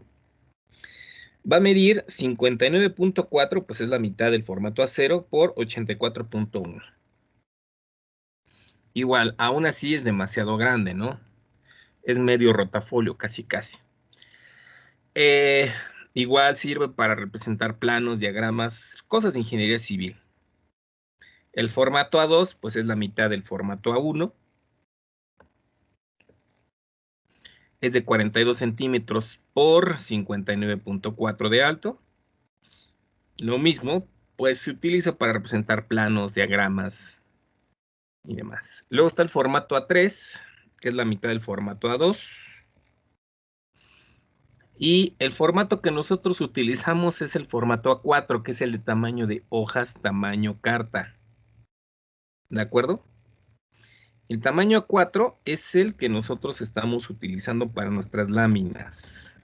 Speaker 1: Va a medir 59.4, pues es la mitad del formato A0 por 84.1. Igual, aún así es demasiado grande, ¿no? Es medio rotafolio, casi. Igual sirve para representar planos, diagramas, cosas de ingeniería civil. El formato A2, pues es la mitad del formato A1. Es de 42 centímetros por 59.4 de alto. Lo mismo, pues se utiliza para representar planos, diagramas y demás. Luego está el formato A3, que es la mitad del formato A2. Y el formato que nosotros utilizamos es el formato A4, que es el de tamaño de hojas, tamaño carta. ¿De acuerdo? El tamaño A4 es el que nosotros estamos utilizando para nuestras láminas.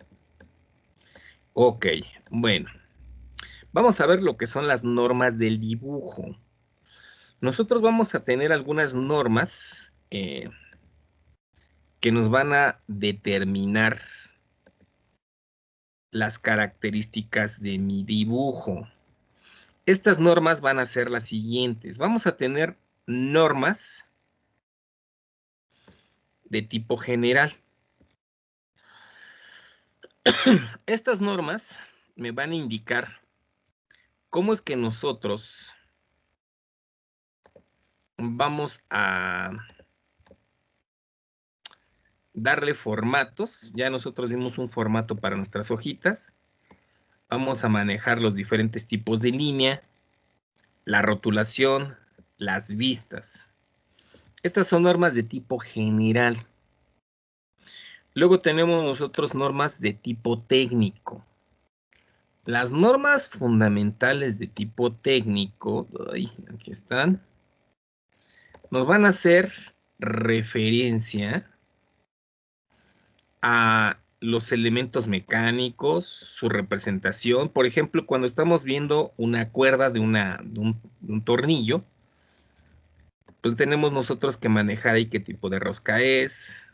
Speaker 1: Ok, bueno. Vamos a ver lo que son las normas del dibujo. Nosotros vamos a tener algunas normas que nos van a determinar las características de mi dibujo. Estas normas van a ser las siguientes. Vamos a tener normas de tipo general. Estas normas me van a indicar cómo es que nosotros vamos a darle formatos. Ya nosotros vimos un formato para nuestras hojitas. Vamos a manejar los diferentes tipos de línea, la rotulación, las vistas. Estas son normas de tipo general. Luego tenemos nosotros normas de tipo técnico. Las normas fundamentales de tipo técnico, aquí están, nos van a hacer referencia a los elementos mecánicos, su representación. Por ejemplo, cuando estamos viendo una cuerda de un tornillo, pues tenemos nosotros que manejar ahí qué tipo de rosca es,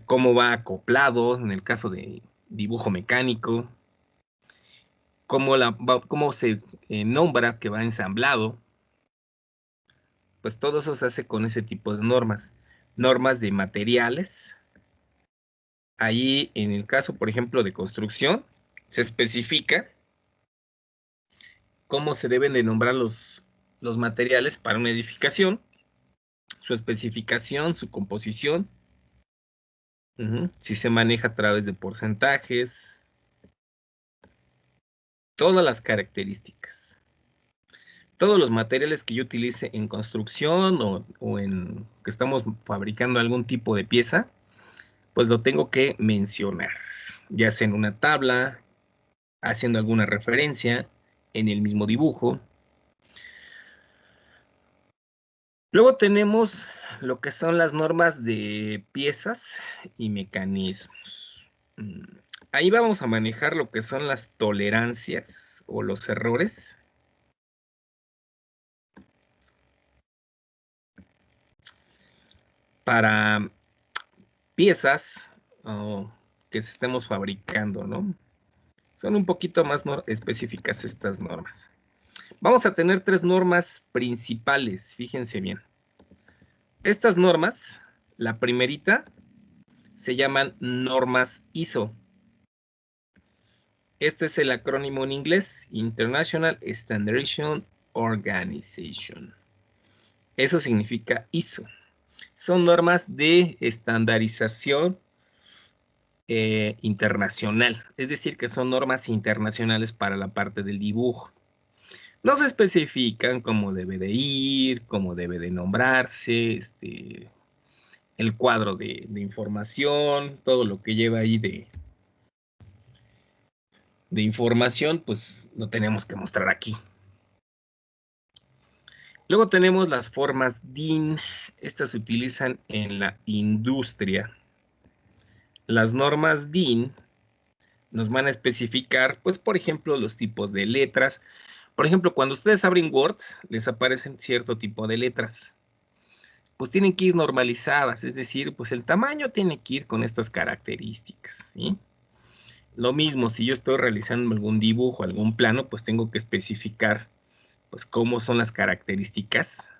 Speaker 1: cómo va acoplado en el caso de dibujo mecánico, cómo se nombra que va ensamblado. Pues todo eso se hace con ese tipo de normas. Normas de materiales. Ahí en el caso, por ejemplo, de construcción, se especifica cómo se deben de nombrar los materiales para una edificación, su especificación, su composición, si se maneja a través de porcentajes, todas las características. Todos los materiales que yo utilice en construcción o en que estamos fabricando algún tipo de pieza, pues lo tengo que mencionar, ya sea en una tabla, haciendo alguna referencia, en el mismo dibujo. Luego tenemos lo que son las normas de piezas y mecanismos. Ahí vamos a manejar lo que son las tolerancias o los errores. Para piezas que estemos fabricando, ¿no? Son un poquito más específicas estas normas. Vamos a tener 3 normas principales, fíjense bien. Estas normas, la primerita, se llaman normas ISO. Este es el acrónimo en inglés, International Standardization Organization. Eso significa ISO. Son normas de estandarización internacional, es decir, que son normas internacionales para la parte del dibujo. No se especifican cómo debe de ir, cómo debe de nombrarse, el cuadro de información, todo lo que lleva ahí de información, pues lo tenemos que mostrar aquí. Luego tenemos las formas DIN. Estas se utilizan en la industria. Las normas DIN nos van a especificar, pues, por ejemplo, los tipos de letras. Por ejemplo, cuando ustedes abren Word, les aparecen cierto tipo de letras. Pues tienen que ir normalizadas, es decir, pues el tamaño tiene que ir con estas características, ¿sí? Lo mismo, si yo estoy realizando algún dibujo, algún plano, pues tengo que especificar, pues, cómo son las características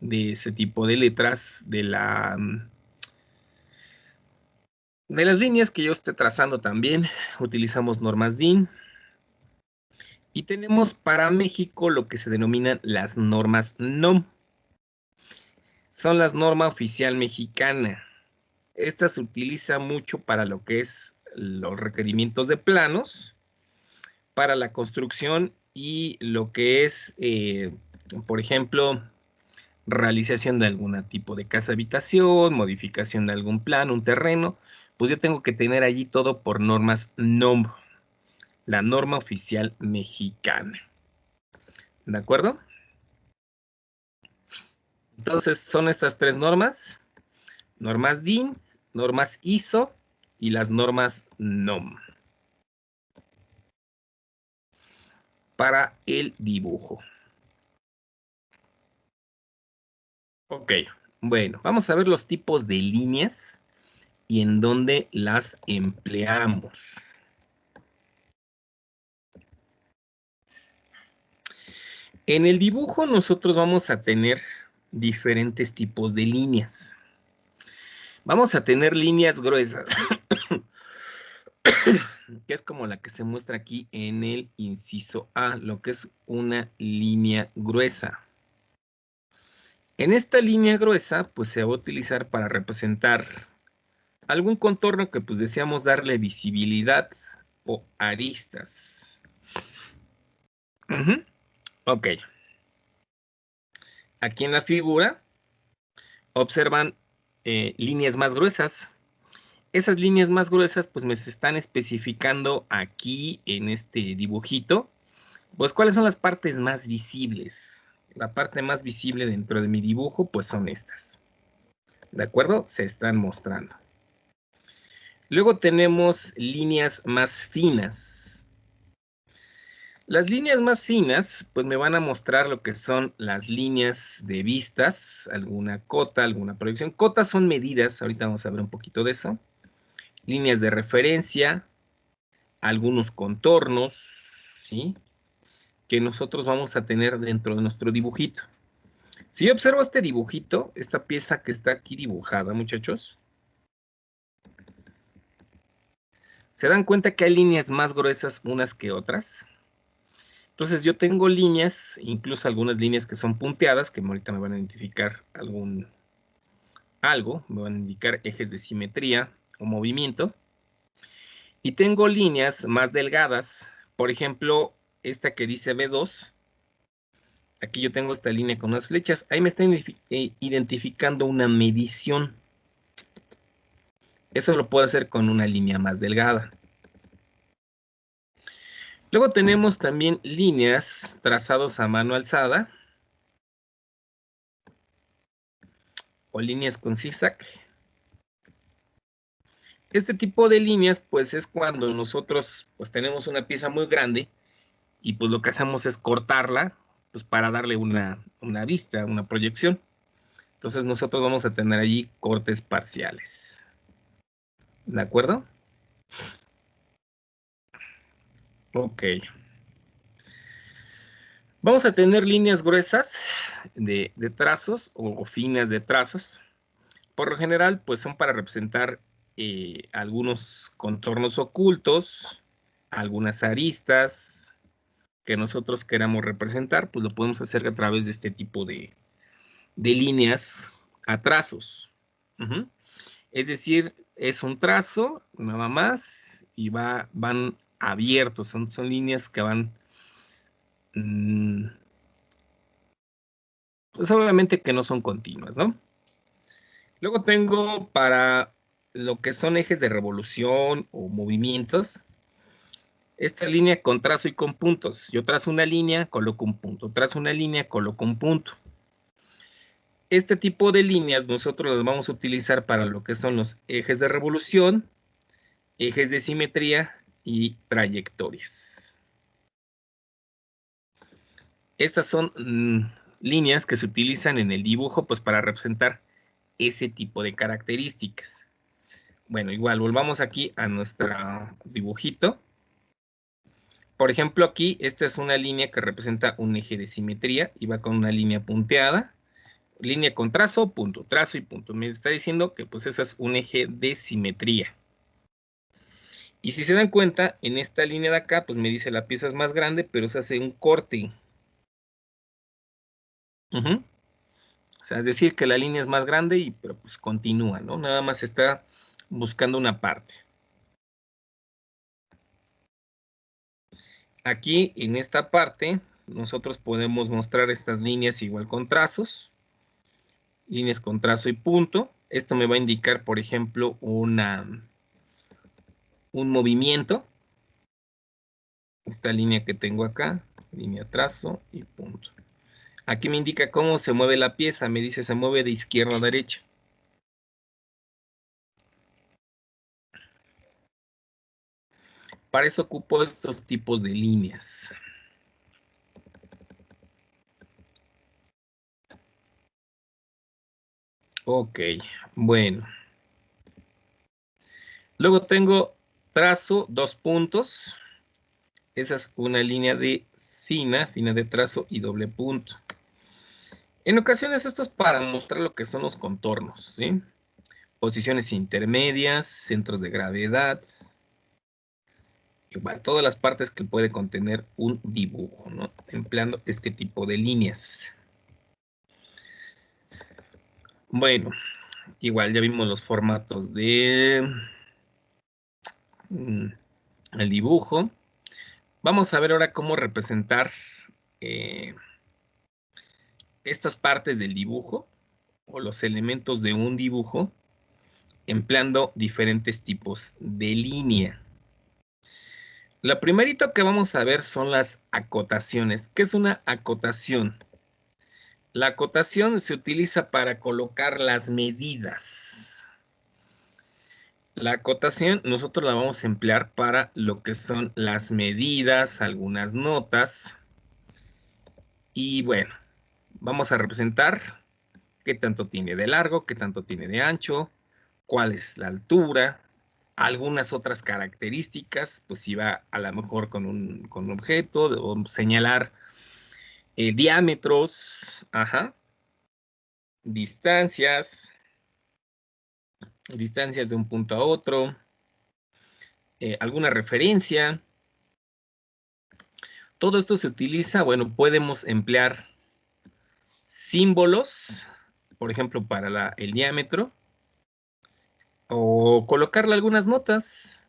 Speaker 1: de ese tipo de letras, de las líneas que yo esté trazando también. Utilizamos normas DIN. Y tenemos para México lo que se denominan las normas NOM. Son las normas oficial mexicana. Esta se utiliza mucho para lo que es los requerimientos de planos, para la construcción y lo que es, por ejemplo, realización de algún tipo de casa habitación, modificación de algún plano, un terreno, pues yo tengo que tener allí todo por normas NOM, la norma oficial mexicana. ¿De acuerdo? Entonces son estas 3 normas: normas DIN, normas ISO y las normas NOM para el dibujo. Ok, bueno, vamos a ver los tipos de líneas y en dónde las empleamos. En el dibujo nosotros vamos a tener diferentes tipos de líneas. Vamos a tener líneas gruesas, que es como la que se muestra aquí en el inciso A, lo que es una línea gruesa. En esta línea gruesa, pues se va a utilizar para representar algún contorno que pues deseamos darle visibilidad o aristas. Ok. Aquí en la figura observan líneas más gruesas. Esas líneas más gruesas pues me se están especificando aquí en este dibujito, pues cuáles son las partes más visibles. La parte más visible dentro de mi dibujo pues son estas. ¿De acuerdo? Se están mostrando. Luego tenemos líneas más finas. Las líneas más finas, pues me van a mostrar lo que son las líneas de vistas, alguna cota, alguna proyección. Cotas son medidas, ahorita vamos a ver un poquito de eso. Líneas de referencia, algunos contornos, ¿sí? Que nosotros vamos a tener dentro de nuestro dibujito. Si yo observo este dibujito, esta pieza que está aquí dibujada, muchachos, ¿se dan cuenta que hay líneas más gruesas unas que otras? Entonces yo tengo líneas, incluso algunas líneas que son punteadas, que ahorita me van a identificar algo, me van a indicar ejes de simetría o movimiento. Y tengo líneas más delgadas, por ejemplo, esta que dice B2. Aquí yo tengo esta línea con unas flechas. Ahí me está identificando una medición. Eso lo puedo hacer con una línea más delgada. Luego tenemos también líneas trazados a mano alzada o líneas con zigzag. Este tipo de líneas pues es cuando nosotros pues tenemos una pieza muy grande y pues lo que hacemos es cortarla pues para darle una vista, una proyección. Entonces nosotros vamos a tener allí cortes parciales. ¿De acuerdo? Ok. Vamos a tener líneas gruesas de trazos o finas de trazos. Por lo general, pues son para representar algunos contornos ocultos, algunas aristas que nosotros queramos representar, pues lo podemos hacer a través de este tipo de líneas a trazos. Es decir, es un trazo, nada más, y van abiertos, son líneas que van... pues obviamente que no son continuas, ¿no? Luego tengo para lo que son ejes de revolución o movimientos, esta línea con trazo y con puntos. Yo trazo una línea, coloco un punto. Trazo una línea, coloco un punto. Este tipo de líneas nosotros las vamos a utilizar para lo que son los ejes de revolución, ejes de simetría y trayectorias. Estas son líneas que se utilizan en el dibujo pues para representar ese tipo de características. Bueno, igual, volvamos aquí a nuestro dibujito. Por ejemplo, aquí, esta es una línea que representa un eje de simetría y va con una línea punteada. Línea con trazo, punto, trazo y punto. Me está diciendo que pues ese es un eje de simetría. Y si se dan cuenta, en esta línea de acá, pues me dice la pieza es más grande, pero se hace un corte. O sea, es decir, que la línea es más grande, pero pues continúa, ¿no? Nada más está buscando una parte. Aquí, en esta parte, nosotros podemos mostrar estas líneas igual con trazos. Líneas con trazo y punto. Esto me va a indicar, por ejemplo, un movimiento. Esta línea que tengo acá, línea trazo y punto. Aquí me indica cómo se mueve la pieza. Me dice se mueve de izquierda a derecha. Para eso ocupo estos tipos de líneas. Ok, bueno. Luego tengo trazo, dos puntos. Esa es una línea de fina de trazo y doble punto. En ocasiones esto es para mostrar lo que son los contornos, ¿sí? Posiciones intermedias, centros de gravedad. Igual, todas las partes que puede contener un dibujo, ¿no? Empleando este tipo de líneas. Bueno, igual ya vimos los formatos de el dibujo. Vamos a ver ahora cómo representar estas partes del dibujo o los elementos de un dibujo empleando diferentes tipos de línea. Lo primerito que vamos a ver son las acotaciones. ¿Qué es una acotación? La acotación se utiliza para colocar las medidas. La acotación nosotros la vamos a emplear para lo que son las medidas, algunas notas. Y bueno, vamos a representar qué tanto tiene de largo, qué tanto tiene de ancho, cuál es la altura, algunas otras características, pues si va a lo mejor con un objeto, o señalar diámetros, distancias de un punto a otro, alguna referencia. Todo esto se utiliza, bueno, podemos emplear símbolos, por ejemplo, para el diámetro, o colocarle algunas notas.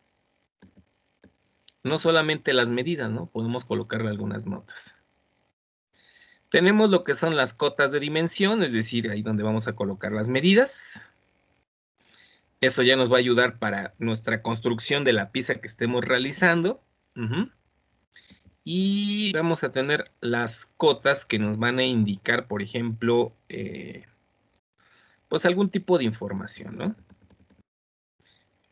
Speaker 1: No solamente las medidas, ¿no? Podemos colocarle algunas notas. Tenemos lo que son las cotas de dimensión, es decir, ahí donde vamos a colocar las medidas. Eso ya nos va a ayudar para nuestra construcción de la pieza que estemos realizando. Y vamos a tener las cotas que nos van a indicar, por ejemplo, pues algún tipo de información, ¿no?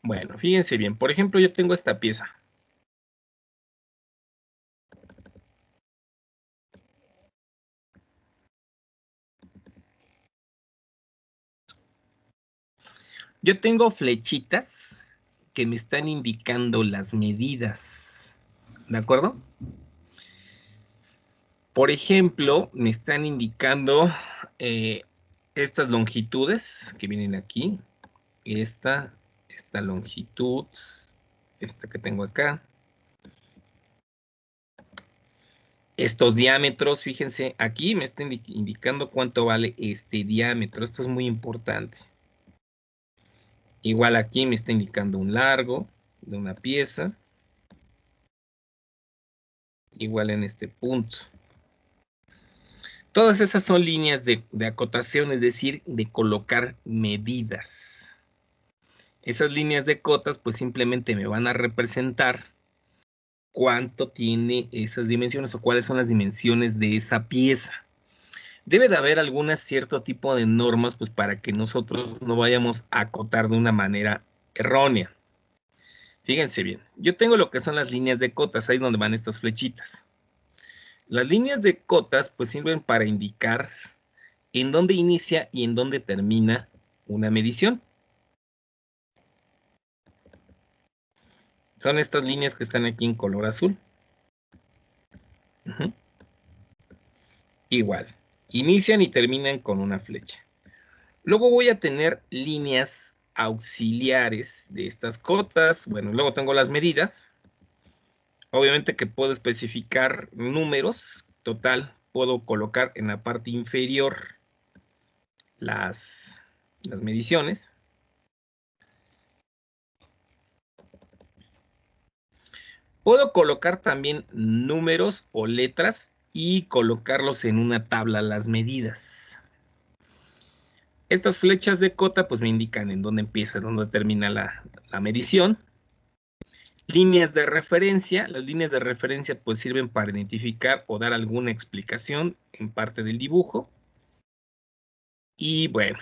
Speaker 1: Bueno, fíjense bien. Por ejemplo, yo tengo esta pieza. Yo tengo flechitas que me están indicando las medidas, ¿de acuerdo? Por ejemplo, me están indicando estas longitudes que vienen aquí, esta longitud, esta que tengo acá. Estos diámetros, fíjense, aquí me está indicando cuánto vale este diámetro. Esto es muy importante. Igual aquí me está indicando un largo de una pieza. Igual en este punto. Todas esas son líneas de acotación, es decir, de colocar medidas. Esas líneas de cotas pues simplemente me van a representar cuánto tiene esas dimensiones o cuáles son las dimensiones de esa pieza. Debe de haber algún cierto tipo de normas pues para que nosotros no vayamos a acotar de una manera errónea. Fíjense bien, yo tengo lo que son las líneas de cotas, ahí es donde van estas flechitas. Las líneas de cotas pues sirven para indicar en dónde inicia y en dónde termina una medición. Son estas líneas que están aquí en color azul. Igual, inician y terminan con una flecha. Luego voy a tener líneas auxiliares de estas cotas. Bueno, luego tengo las medidas. Obviamente que puedo especificar números. Total, puedo colocar en la parte inferior las mediciones. Puedo colocar también números o letras y colocarlos en una tabla las medidas. Estas flechas de cota pues me indican en dónde empieza, dónde termina la medición. Líneas de referencia. Las líneas de referencia pues sirven para identificar o dar alguna explicación en parte del dibujo. Y bueno,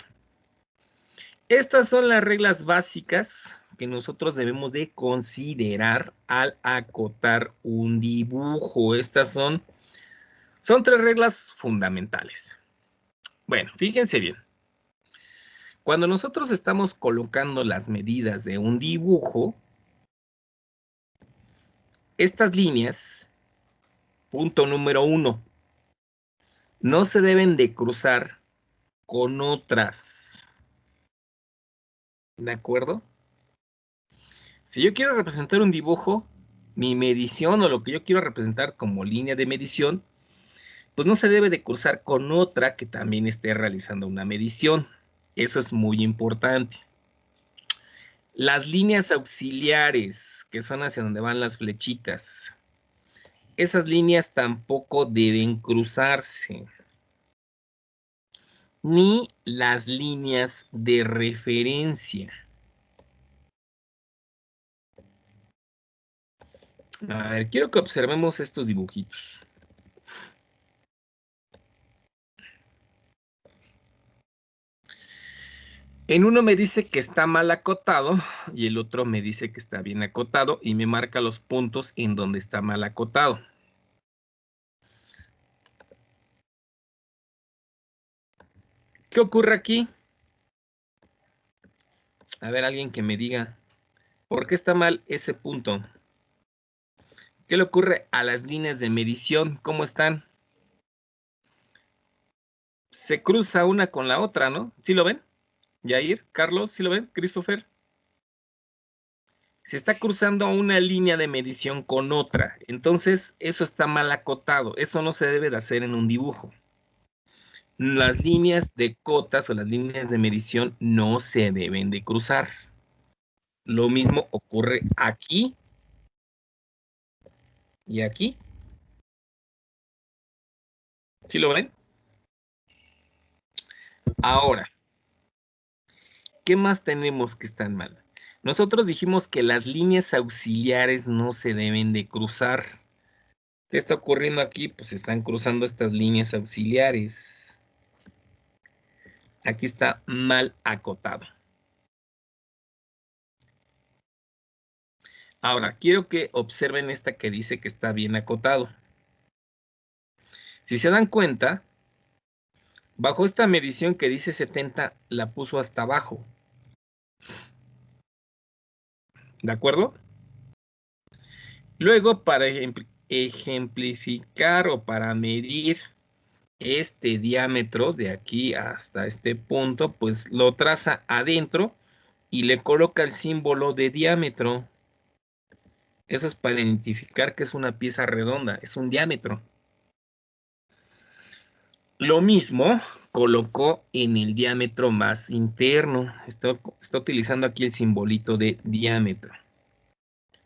Speaker 1: estas son las reglas básicas que nosotros debemos de considerar al acotar un dibujo. Estas son 3 reglas fundamentales. Bueno, fíjense bien. Cuando nosotros estamos colocando las medidas de un dibujo, estas líneas, punto número 1, no se deben de cruzar con otras. ¿De acuerdo? Si yo quiero representar un dibujo, mi medición o lo que yo quiero representar como línea de medición, pues no se debe de cruzar con otra que también esté realizando una medición. Eso es muy importante. Las líneas auxiliares, que son hacia donde van las flechitas, esas líneas tampoco deben cruzarse. Ni las líneas de referencia. A ver, quiero que observemos estos dibujitos. En uno me dice que está mal acotado y el otro me dice que está bien acotado y me marca los puntos en donde está mal acotado. ¿Qué ocurre aquí? A ver, alguien que me diga, ¿por qué está mal ese punto? ¿Qué le ocurre a las líneas de medición? ¿Cómo están? Se cruza una con la otra, ¿no? ¿Sí lo ven? Yair, Carlos, ¿sí lo ven? Christopher. Se está cruzando una línea de medición con otra. Entonces, eso está mal acotado. Eso no se debe de hacer en un dibujo. Las líneas de cotas o las líneas de medición no se deben de cruzar. Lo mismo ocurre aquí y aquí. ¿Sí lo ven? Ahora, ¿qué más tenemos que están mal? Nosotros dijimos que las líneas auxiliares no se deben de cruzar. ¿Qué está ocurriendo aquí? Pues están cruzando estas líneas auxiliares. Aquí está mal acotado. Ahora, quiero que observen esta que dice que está bien acotado. Si se dan cuenta, bajo esta medición que dice 70, la puso hasta abajo. ¿De acuerdo? Luego, para ejemplificar o para medir este diámetro de aquí hasta este punto, pues lo traza adentro y le coloca el símbolo de diámetro. Eso es para identificar que es una pieza redonda, es un diámetro. Lo mismo colocó en el diámetro más interno. Está utilizando aquí el simbolito de diámetro.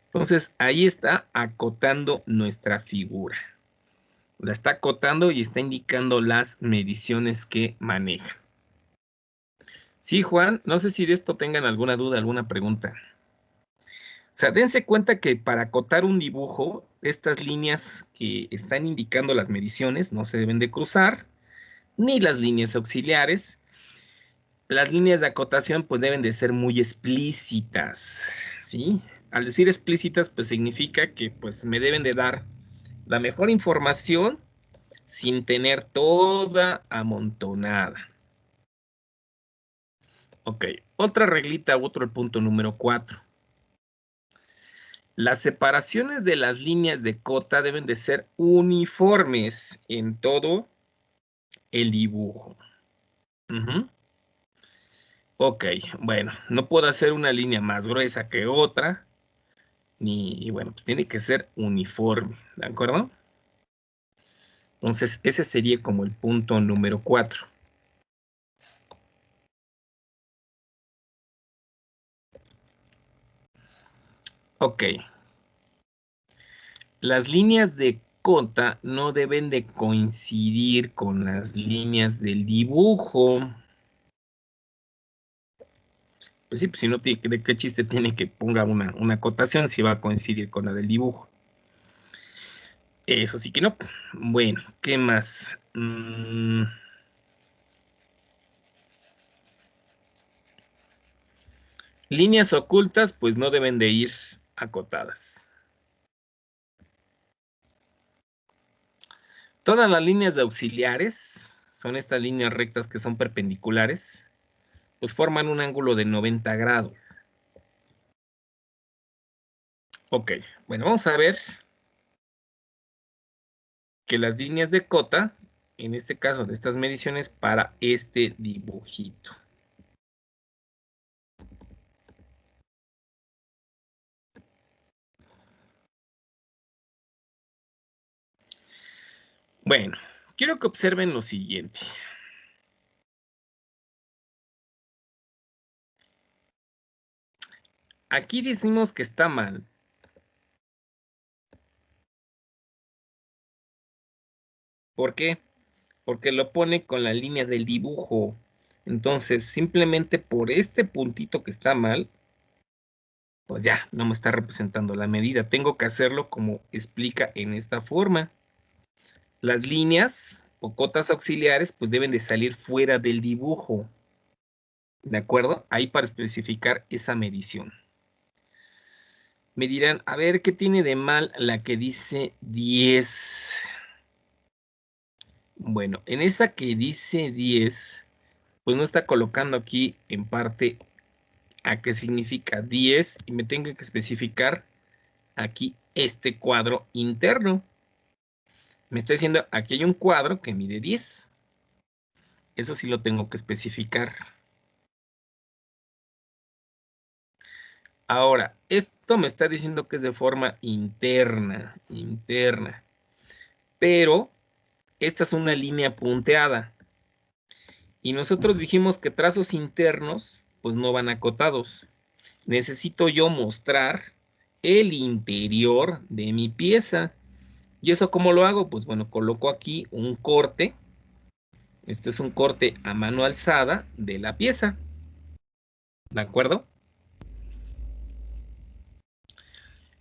Speaker 1: Entonces, ahí está acotando nuestra figura. La está acotando y está indicando las mediciones que maneja. Sí, Juan, no sé si de esto tengan alguna duda, alguna pregunta. O sea, dense cuenta que para acotar un dibujo, estas líneas que están indicando las mediciones no se deben de cruzar, ni las líneas auxiliares. Las líneas de acotación pues deben de ser muy explícitas, ¿sí? Al decir explícitas pues significa que pues me deben de dar la mejor información sin tener toda amontonada. Ok, otra reglita, otro punto número 4. Las separaciones de las líneas de cota deben de ser uniformes en todo el dibujo. Ok, bueno, no puedo hacer una línea más gruesa que otra, y bueno, pues tiene que ser uniforme, ¿de acuerdo? Entonces, ese sería como el punto número 4. Ok. Las líneas de cota no deben de coincidir con las líneas del dibujo. Pues sí, pues si no, ¿de qué chiste tiene que ponga una acotación si va a coincidir con la del dibujo? Eso sí que no. Bueno, ¿qué más? Líneas ocultas, pues no deben de ir acotadas. Todas las líneas de auxiliares, son estas líneas rectas que son perpendiculares, pues forman un ángulo de 90 grados. Ok, bueno, vamos a ver que las líneas de cota, en este caso de estas mediciones, para este dibujito. Bueno, quiero que observen lo siguiente. Aquí decimos que está mal. ¿Por qué? Porque lo pone con la línea del dibujo. Entonces, simplemente por este puntito que está mal, pues ya, no me está representando la medida. Tengo que hacerlo como explica en esta forma. Las líneas o cotas auxiliares, pues deben de salir fuera del dibujo. ¿De acuerdo? Ahí para especificar esa medición. Me dirán, a ver, ¿qué tiene de mal la que dice 10? Bueno, en esa que dice 10, pues no está colocando aquí en parte a qué significa 10 y me tengo que especificar aquí este cuadro interno. Me está diciendo, aquí hay un cuadro que mide 10. Eso sí lo tengo que especificar. Ahora, esto me está diciendo que es de forma interna. Pero esta es una línea punteada. Y nosotros dijimos que trazos internos, pues no van acotados. Necesito yo mostrar el interior de mi pieza. ¿Y eso cómo lo hago? Pues bueno, coloco aquí un corte. Este es un corte a mano alzada de la pieza. ¿De acuerdo?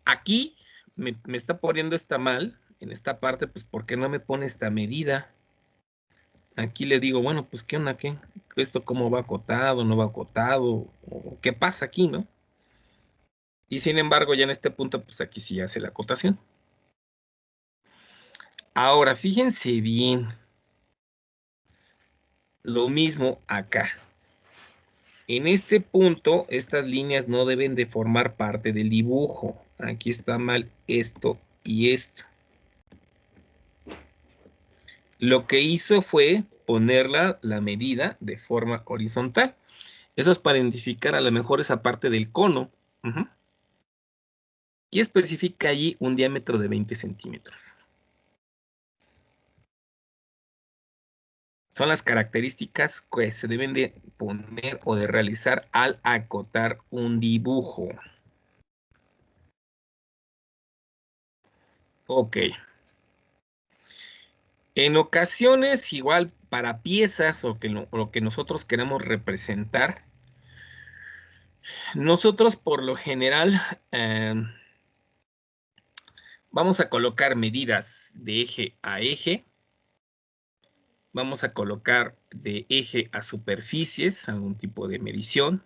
Speaker 1: Aquí me está poniendo esta mal. En esta parte, pues, ¿por qué no me pone esta medida? Aquí le digo, bueno, pues, ¿qué onda? ¿Qué? ¿Esto cómo va acotado? ¿No va acotado? ¿O qué pasa aquí, no? Y sin embargo, ya en este punto, pues aquí sí hace la acotación. Ahora, fíjense bien. Lo mismo acá. En este punto, estas líneas no deben de formar parte del dibujo. Aquí está mal esto y esto. Lo que hizo fue ponerla la medida de forma horizontal. Eso es para identificar a lo mejor esa parte del cono. Y especifica allí un diámetro de 20 centímetros. Son las características que se deben de poner o de realizar al acotar un dibujo. Ok. En ocasiones, igual para piezas o lo que nosotros queremos representar, nosotros por lo general vamos a colocar medidas de eje a eje. Vamos a colocar de eje a superficies, algún tipo de medición.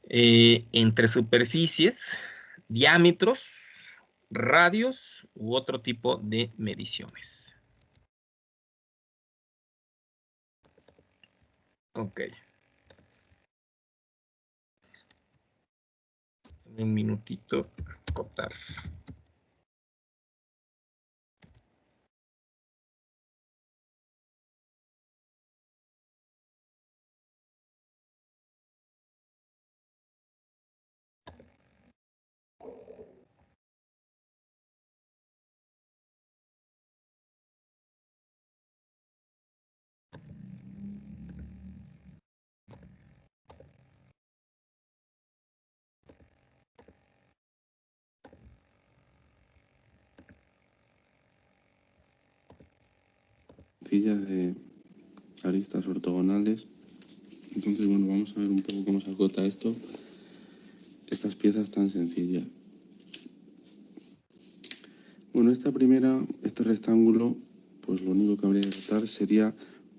Speaker 1: Entre superficies, diámetros, radios u otro tipo de mediciones. Ok. Un minutito, acotar.
Speaker 6: Sencillas de aristas ortogonales. Entonces, bueno, vamos a ver un poco cómo se acota esto. Estas piezas tan sencillas. Bueno, esta primera, este rectángulo, pues lo único que habría que acotar sería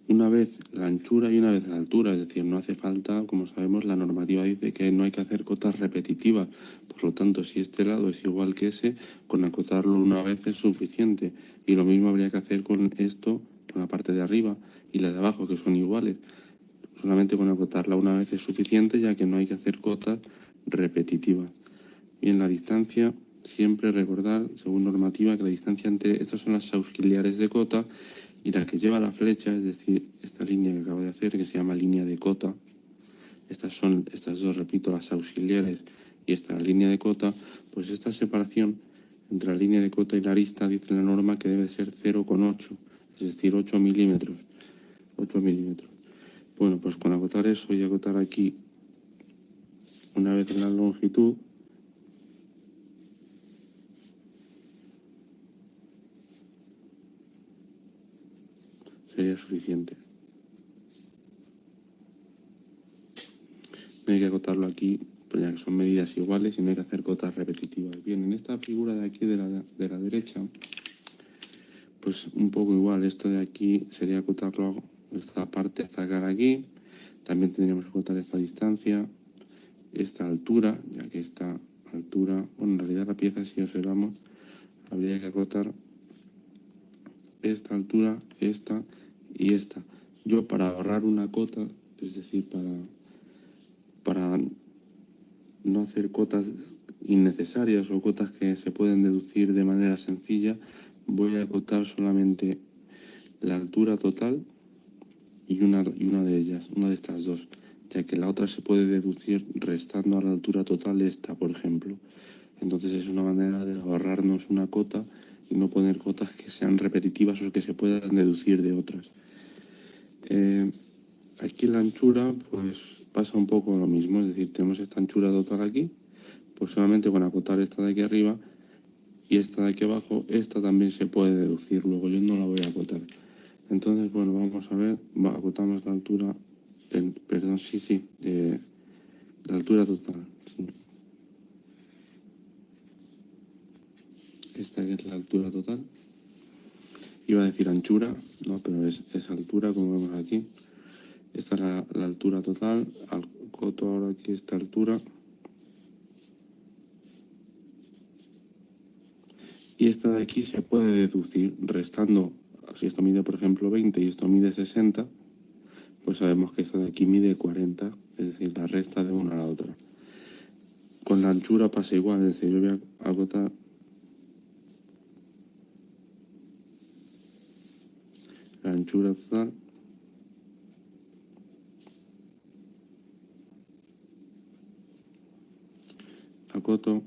Speaker 6: una vez la anchura y una vez la altura. Es decir, no hace falta, como sabemos, la normativa dice que no hay que hacer cotas repetitivas. Por lo tanto, si este lado es igual que ese, con acotarlo una vez es suficiente. Y lo mismo habría que hacer con esto, con la parte de arriba y la de abajo, que son iguales. Solamente con acotarla una vez es suficiente, ya que no hay que hacer cotas repetitivas. Bien, la distancia, siempre recordar, según normativa, que la distancia entre estas son las auxiliares de cota y la que lleva la flecha, es decir, esta línea que acabo de hacer, que se llama línea de cota. Estas son, estas dos, repito, las auxiliares y esta la línea de cota. Pues esta separación entre la línea de cota y la arista dice la norma que debe ser 0,8, es decir, 8 milímetros. 8 milímetros. Bueno, pues con acotar eso y acotar aquí una vez la longitud, sería suficiente. No hay que acotarlo aquí, pues ya que son medidas iguales y no hay que hacer cotas repetitivas. Bien, en esta figura de aquí de la derecha, pues un poco igual. Esto de aquí sería acotarlo, esta parte, esta cara aquí, También tendríamos que acotar esta distancia, esta altura, ya que esta altura, bueno, en realidad la pieza, si observamos, habría que acotar esta altura, esta y esta. Yo, para ahorrar una cota, es decir, para no hacer cotas innecesarias o cotas que se pueden deducir de manera sencilla, voy a acotar solamente la altura total y una de ellas, una de estas dos, ya que la otra se puede deducir restando a la altura total esta, por ejemplo. Entonces es una manera de ahorrarnos una cota y no poner cotas que sean repetitivas o que se puedan deducir de otras. Aquí en la anchura pues pasa un poco lo mismo, es decir, tenemos esta anchura total aquí, pues solamente con acotar esta de aquí arriba y esta de aquí abajo, esta también se puede deducir, luego yo no la voy a acotar. Entonces, bueno, vamos a ver, acotamos la altura, perdón, la altura total, sí. Esta que es la altura total. Iba a decir anchura, no, pero es altura, como vemos aquí. Esta es la altura total, acoto ahora aquí esta altura. Y esta de aquí se puede deducir restando, si esto mide por ejemplo 20 y esto mide 60, pues sabemos que esta de aquí mide 40, es decir, la resta de una a la otra. Con la anchura pasa igual, es decir, yo voy a acotar la anchura total, acoto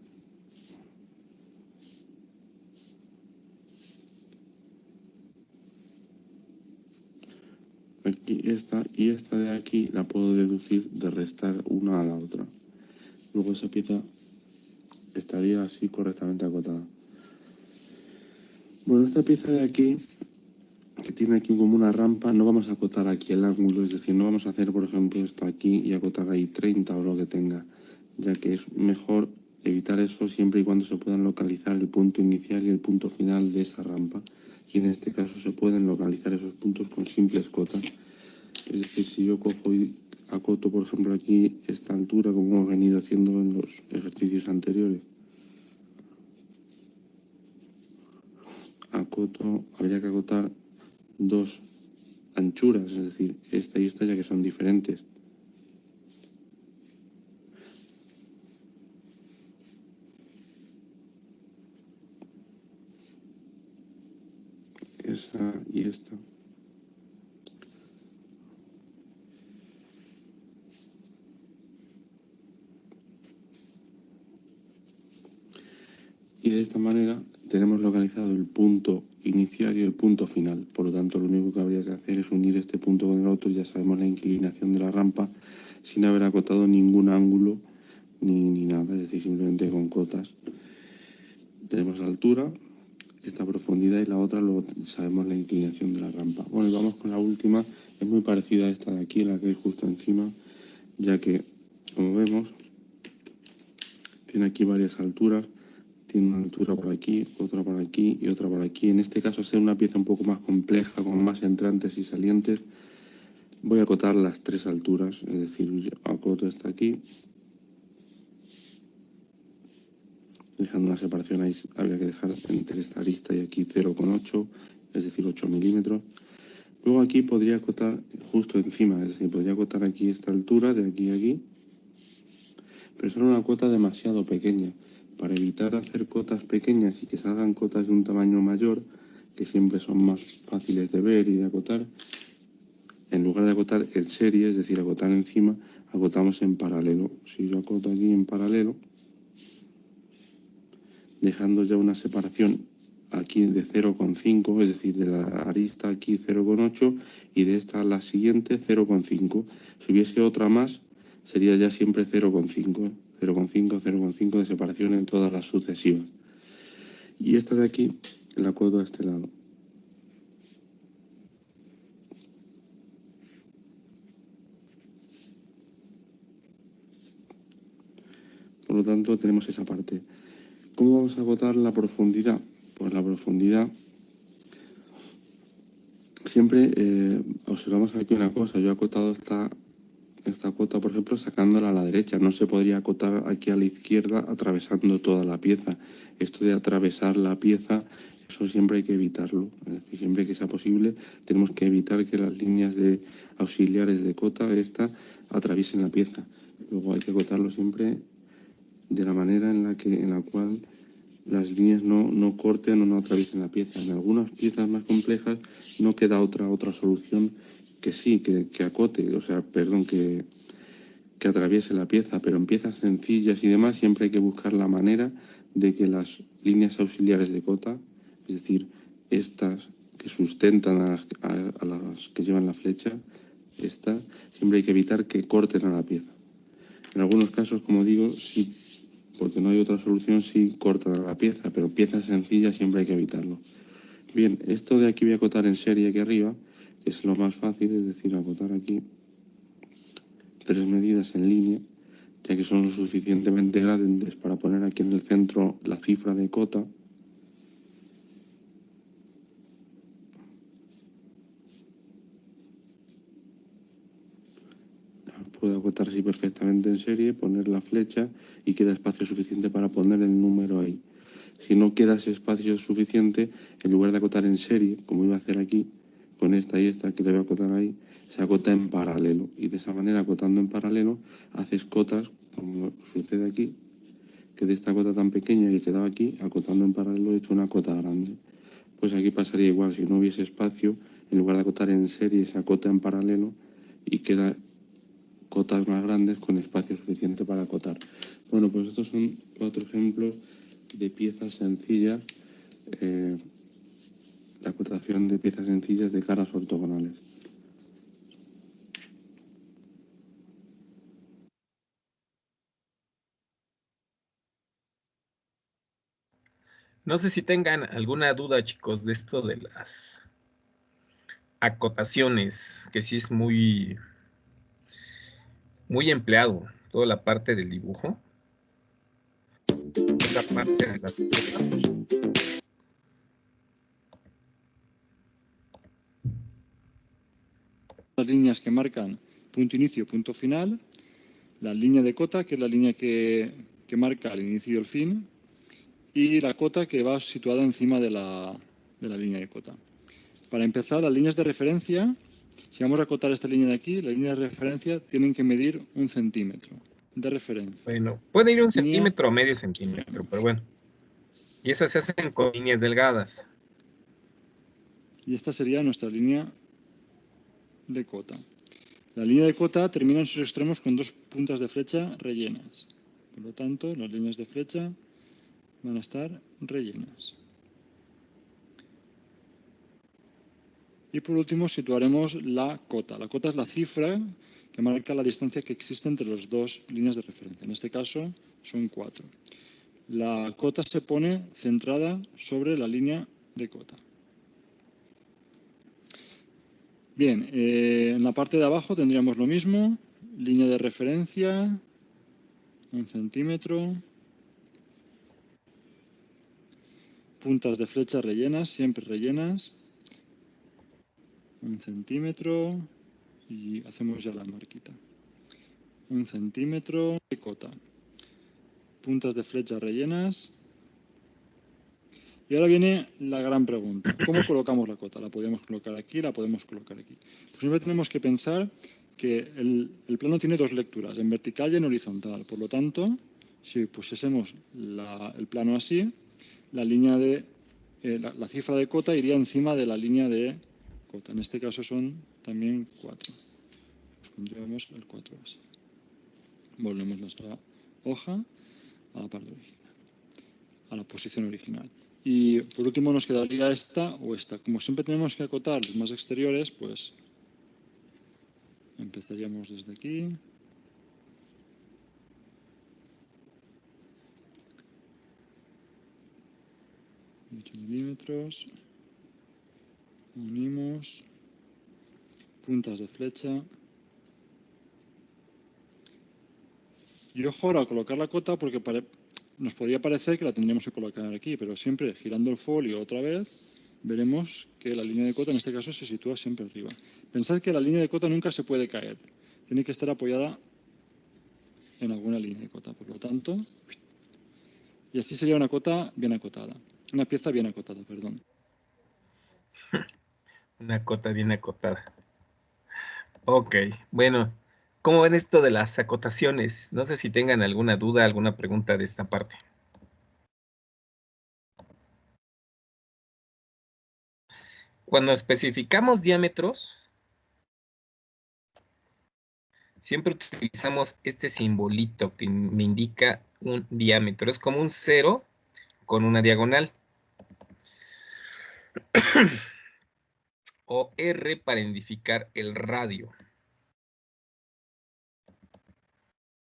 Speaker 6: aquí esta y esta de aquí la puedo deducir de restar una a la otra. Luego esa pieza estaría así correctamente acotada. Bueno, esta pieza de aquí, que tiene aquí como una rampa, no vamos a acotar aquí el ángulo, es decir, no vamos a hacer por ejemplo esto aquí y acotar ahí 30 o lo que tenga, ya que es mejor evitar eso siempre y cuando se puedan localizar el punto inicial y el punto final de esa rampa, y en este caso se pueden localizar esos puntos con simples cotas. Es decir, si yo cojo y acoto por ejemplo aquí esta altura, como hemos venido haciendo en los ejercicios anteriores, acoto, habría que acotar dos anchuras, es decir, esta y esta, ya que son diferentes. Esa y esta. Y de esta manera tenemos localizado el punto inicial y el punto final. Por lo tanto, lo único que habría que hacer es unir este punto con el otro. Ya sabemos la inclinación de la rampa sin haber acotado ningún ángulo ni nada, es decir, simplemente con cotas. Tenemos la altura, esta profundidad, y la otra luego sabemos la inclinación de la rampa. Bueno, y vamos con la última. Es muy parecida a esta de aquí, la que hay justo encima, ya que, como vemos, tiene aquí varias alturas. Tiene una altura por aquí, otra por aquí y otra por aquí. En este caso, ser una pieza un poco más compleja, con más entrantes y salientes, voy a acotar las tres alturas. Es decir, yo acoto esta aquí, dejando una separación ahí, habría que dejar entre esta arista y aquí 0,8, es decir, 8 milímetros. Luego aquí podría acotar justo encima, es decir, podría acotar aquí esta altura, de aquí a aquí, pero será una cota demasiado pequeña. Para evitar hacer cotas pequeñas y que salgan cotas de un tamaño mayor, que siempre son más fáciles de ver y de acotar, en lugar de acotar en serie, es decir, acotar encima, acotamos en paralelo. Si yo acoto aquí en paralelo, dejando ya una separación aquí de 0,5, es decir, de la arista aquí 0,8 y de esta a la siguiente 0,5. Si hubiese otra más, sería ya siempre 0,5. 0,5, 0,5 de separación en todas las sucesivas. Y esta de aquí la acoto a este lado. Por lo tanto, tenemos esa parte. ¿Cómo vamos a acotar la profundidad? Pues la profundidad, siempre observamos aquí una cosa. Yo he acotado esta esta cota, por ejemplo, sacándola a la derecha. No se podría acotar aquí a la izquierda atravesando toda la pieza. Esto de atravesar la pieza, eso siempre hay que evitarlo. Es decir, siempre que sea posible, tenemos que evitar que las líneas de auxiliares de cota atraviesen la pieza. Luego hay que acotarlo siempre de la manera en la cual las líneas no corten o no atraviesen la pieza. En algunas piezas más complejas no queda otra solución que sí, que acote, o sea, perdón, que atraviese la pieza, pero en piezas sencillas y demás siempre hay que buscar la manera de que las líneas auxiliares de cota, es decir, estas que sustentan a las que llevan la flecha, siempre hay que evitar que corten a la pieza. En algunos casos, como digo, sí, porque no hay otra solución, sí cortan a la pieza, pero piezas sencillas siempre hay que evitarlo. Bien, esto de aquí voy a acotar en serie aquí arriba, que es lo más fácil, es decir, acotar aquí 3 medidas en línea, ya que son lo suficientemente grandes para poner aquí en el centro la cifra de cota. Puedo acotar así perfectamente en serie, poner la flecha y queda espacio suficiente para poner el número ahí. Si no queda ese espacio suficiente, en lugar de acotar en serie, como iba a hacer aquí, con esta y esta que le voy a acotar ahí, se acota en paralelo. Y de esa manera, acotando en paralelo, haces cotas, como sucede aquí, que de esta cota tan pequeña que quedaba aquí, acotando en paralelo, he hecho una cota grande. Pues aquí pasaría igual, si no hubiese espacio, en lugar de acotar en serie, se acota en paralelo y queda cotas más grandes con espacio suficiente para acotar. Bueno, pues estos son 4 ejemplos de piezas sencillas, la acotación de piezas sencillas de caras ortogonales.
Speaker 1: No sé si tengan alguna duda, chicos, de esto de las acotaciones, que sí es muy empleado, toda la parte del dibujo, esa parte de las cotas.
Speaker 7: Las líneas que marcan punto inicio, punto final, la línea de cota, que es la línea que marca el inicio y el fin, y la cota que va situada encima de la línea de cota. Para empezar, las líneas de referencia, si vamos a acotar esta línea de aquí, las líneas de referencia tienen que medir 1 centímetro de referencia.
Speaker 1: Bueno, puede ir 1 centímetro o medio centímetro, pero bueno. Y esas se hacen con líneas delgadas.
Speaker 7: Y esta sería nuestra línea de cota. La línea de cota termina en sus extremos con 2 puntas de flecha rellenas. Por lo tanto, las líneas de flecha van a estar rellenas. Y por último situaremos la cota. La cota es la cifra que marca la distancia que existe entre las 2 líneas de referencia. En este caso son 4. La cota se pone centrada sobre la línea de cota. Bien, en la parte de abajo tendríamos lo mismo. Línea de referencia, 1 centímetro. Puntas de flecha rellenas, siempre rellenas. 1 centímetro. Y hacemos ya la marquita. 1 centímetro de cota. Puntas de flecha rellenas. Y ahora viene la gran pregunta. ¿Cómo colocamos la cota? ¿La podemos colocar aquí? ¿La podemos colocar aquí? Pues siempre tenemos que pensar que el plano tiene 2 lecturas, en vertical y en horizontal. Por lo tanto, si pusiésemos el plano así, la línea de la cifra de cota iría encima de la línea de cota. En este caso son también 4. Pues pondríamos el 4 así. Volvemos nuestra hoja a la parte original, a la posición original. Y por último nos quedaría esta o esta. Como siempre tenemos que acotar los más exteriores, pues empezaríamos desde aquí. Milímetros. Unimos. Puntas de flecha. Y ojo ahora a colocar la cota porque nos podría parecer que la tendríamos que colocar aquí, pero siempre girando el folio otra vez veremos que la línea de cota en este caso se sitúa siempre arriba. Pensad que la línea de cota nunca se puede caer. tiene que estar apoyada en alguna línea de cota. Por lo tanto, y así sería una cota bien acotada. Una pieza bien acotada, perdón.
Speaker 1: Una cota bien acotada. Ok, bueno, ¿cómo ven esto de las acotaciones? No sé si tengan alguna duda, alguna pregunta de esta parte. Cuando especificamos diámetros, siempre utilizamos este simbolito que me indica un diámetro. Es como un 0 con una diagonal. O R para identificar el radio.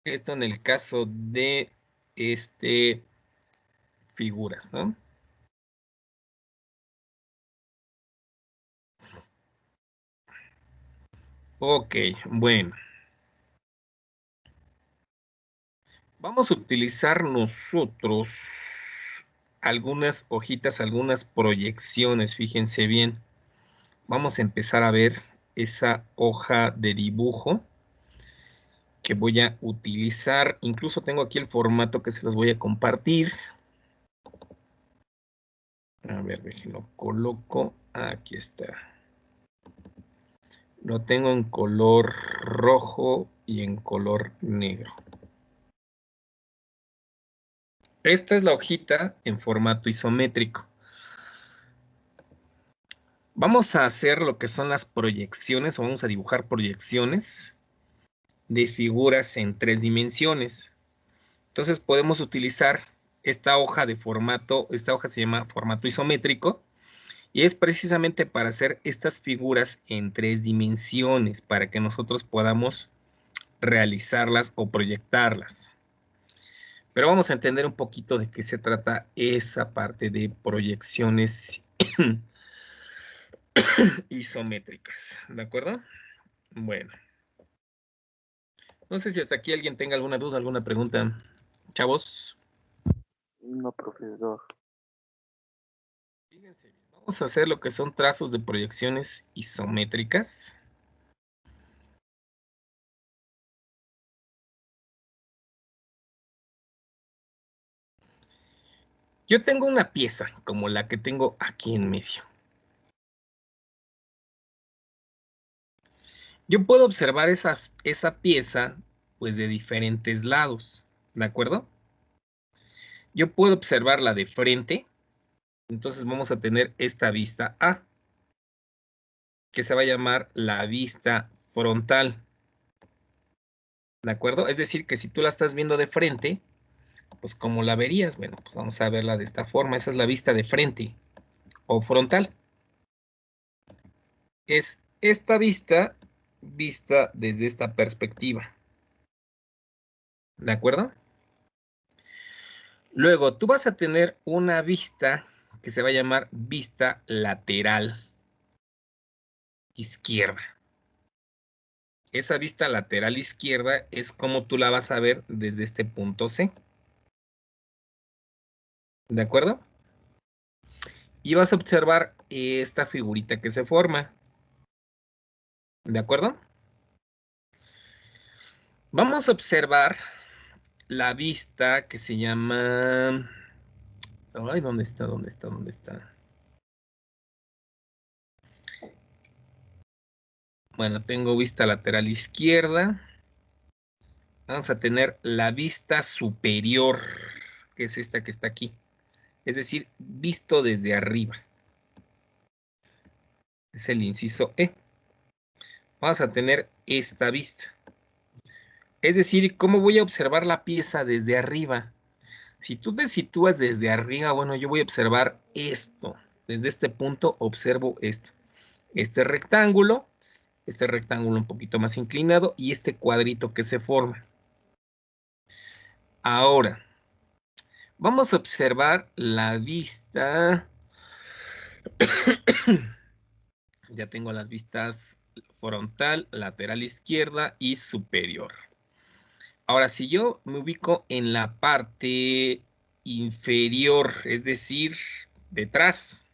Speaker 1: Esto en el caso de figuras, ¿no? Ok, bueno. Vamos a utilizar nosotros algunas hojitas, algunas proyecciones, fíjense bien. Vamos a empezar a ver esa hoja de dibujo que voy a utilizar. Incluso tengo aquí el formato que se los voy a compartir. A ver, déjenlo coloco. Aquí está. Lo tengo en color rojo y en color negro. Esta es la hojita en formato isométrico. Vamos a hacer lo que son las proyecciones, o vamos a dibujar proyecciones de figuras en 3 dimensiones. Entonces podemos utilizar esta hoja de formato, esta hoja se llama formato isométrico, y es precisamente para hacer estas figuras en 3 dimensiones, para que nosotros podamos realizarlas o proyectarlas. Pero vamos a entender un poquito de qué se trata esa parte de proyecciones isométricas, ¿de acuerdo? Bueno. No sé si hasta aquí alguien tenga alguna duda, alguna pregunta. Chavos.
Speaker 4: No, profesor.
Speaker 1: Fíjense bien, vamos a hacer lo que son trazos de proyecciones isométricas. Yo tengo una pieza como la que tengo aquí en medio. Yo puedo observar esa pieza pues de diferentes lados, ¿de acuerdo? Yo puedo observarla de frente, entonces vamos a tener esta vista A, que se va a llamar la vista frontal, ¿de acuerdo? Es decir, que si tú la estás viendo de frente, pues ¿cómo la verías? Bueno, pues vamos a verla de esta forma, esa es la vista de frente o frontal. Es esta vista desde esta perspectiva, ¿de acuerdo? Luego, tú vas a tener una vista que se va a llamar vista lateral izquierda. Esa vista lateral izquierda es como tú la vas a ver desde este punto C. ¿De acuerdo? Y vas a observar esta figurita que se forma. ¿De acuerdo? Vamos a observar la vista que se llama... Ay, ¿dónde está? ¿Dónde está? ¿Dónde está? Bueno, tengo vista lateral izquierda. Vamos a tener la vista superior, que es esta que está aquí. Es decir, visto desde arriba. Es el inciso E. Vamos a tener esta vista. Es decir, ¿cómo voy a observar la pieza desde arriba? Si tú te sitúas desde arriba, bueno, yo voy a observar esto. Desde este punto observo esto. Este rectángulo un poquito más inclinado y este cuadrito que se forma. Ahora, vamos a observar la vista. Ya tengo las vistas frontal, lateral izquierda y superior. Ahora, si yo me ubico en la parte inferior, es decir, detrás.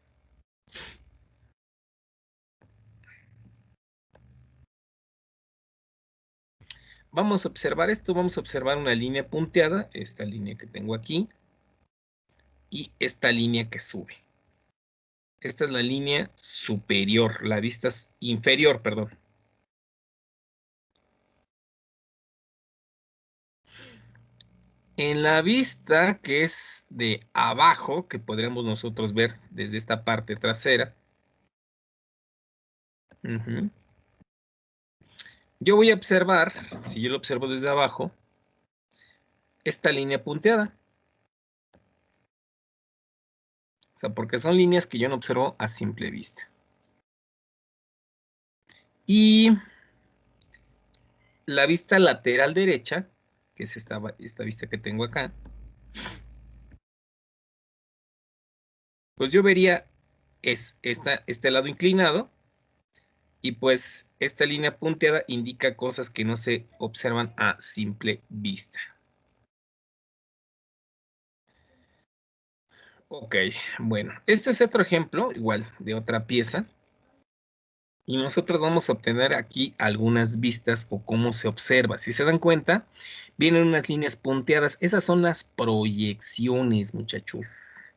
Speaker 1: vamos a observar esto, vamos a observar una línea punteada, esta línea que tengo aquí, y esta línea que sube. Esta es la línea superior, la vista inferior, perdón. En la vista que es de abajo, que podríamos nosotros ver desde esta parte trasera, yo voy a observar, si yo lo observo desde abajo, esta línea punteada. O sea, porque son líneas que yo no observo a simple vista. Y la vista lateral derecha, que es esta vista que tengo acá, pues yo vería este lado inclinado, y pues esta línea punteada indica cosas que no se observan a simple vista. Ok, bueno, este es otro ejemplo, igual, de otra pieza. Y nosotros vamos a obtener aquí algunas vistas o cómo se observa. Si se dan cuenta, vienen unas líneas punteadas. Esas son las proyecciones, muchachos.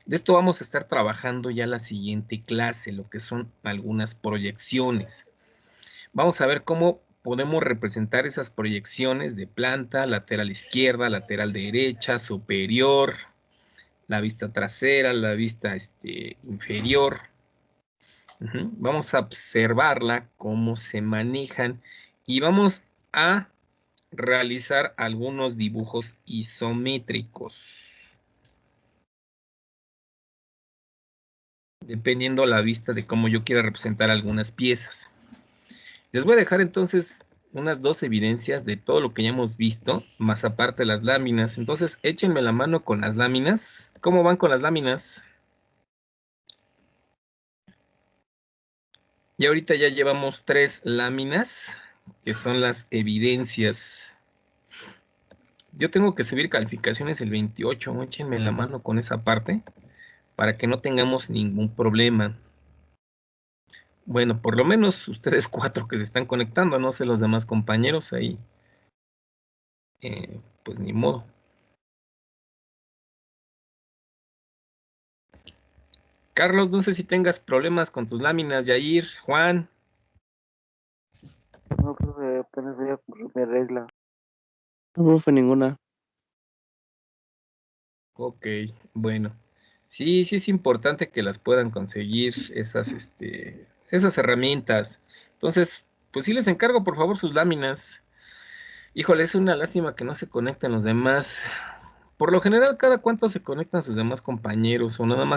Speaker 1: De esto vamos a estar trabajando ya la siguiente clase, lo que son algunas proyecciones. Vamos a ver cómo podemos representar esas proyecciones de planta, lateral izquierda, lateral derecha, superior, la vista trasera, la vista inferior. Vamos a observarla, cómo se manejan, y vamos a realizar algunos dibujos isométricos, dependiendo la vista de cómo yo quiera representar algunas piezas. Les voy a dejar entonces unas 2 evidencias de todo lo que ya hemos visto, más aparte las láminas. Entonces, échenme la mano con las láminas. ¿Cómo van con las láminas? Y ahorita ya llevamos 3 láminas, que son las evidencias. Yo tengo que subir calificaciones el 28, échenme la mano con esa parte, para que no tengamos ningún problema. Bueno, por lo menos ustedes 4 que se están conectando, no sé los demás compañeros ahí. Pues ni modo. Carlos, no sé si tengas problemas con tus láminas, Yair, Juan.
Speaker 4: No, profe, apenas voy a mi regla.
Speaker 8: No, profe, ninguna.
Speaker 1: Ok, bueno. Sí es importante que las puedan conseguir esas herramientas. Entonces, pues sí les encargo por favor sus láminas. Híjole, es una lástima que no se conecten los demás. Por lo general, ¿cada cuánto se conectan sus demás compañeros o nada más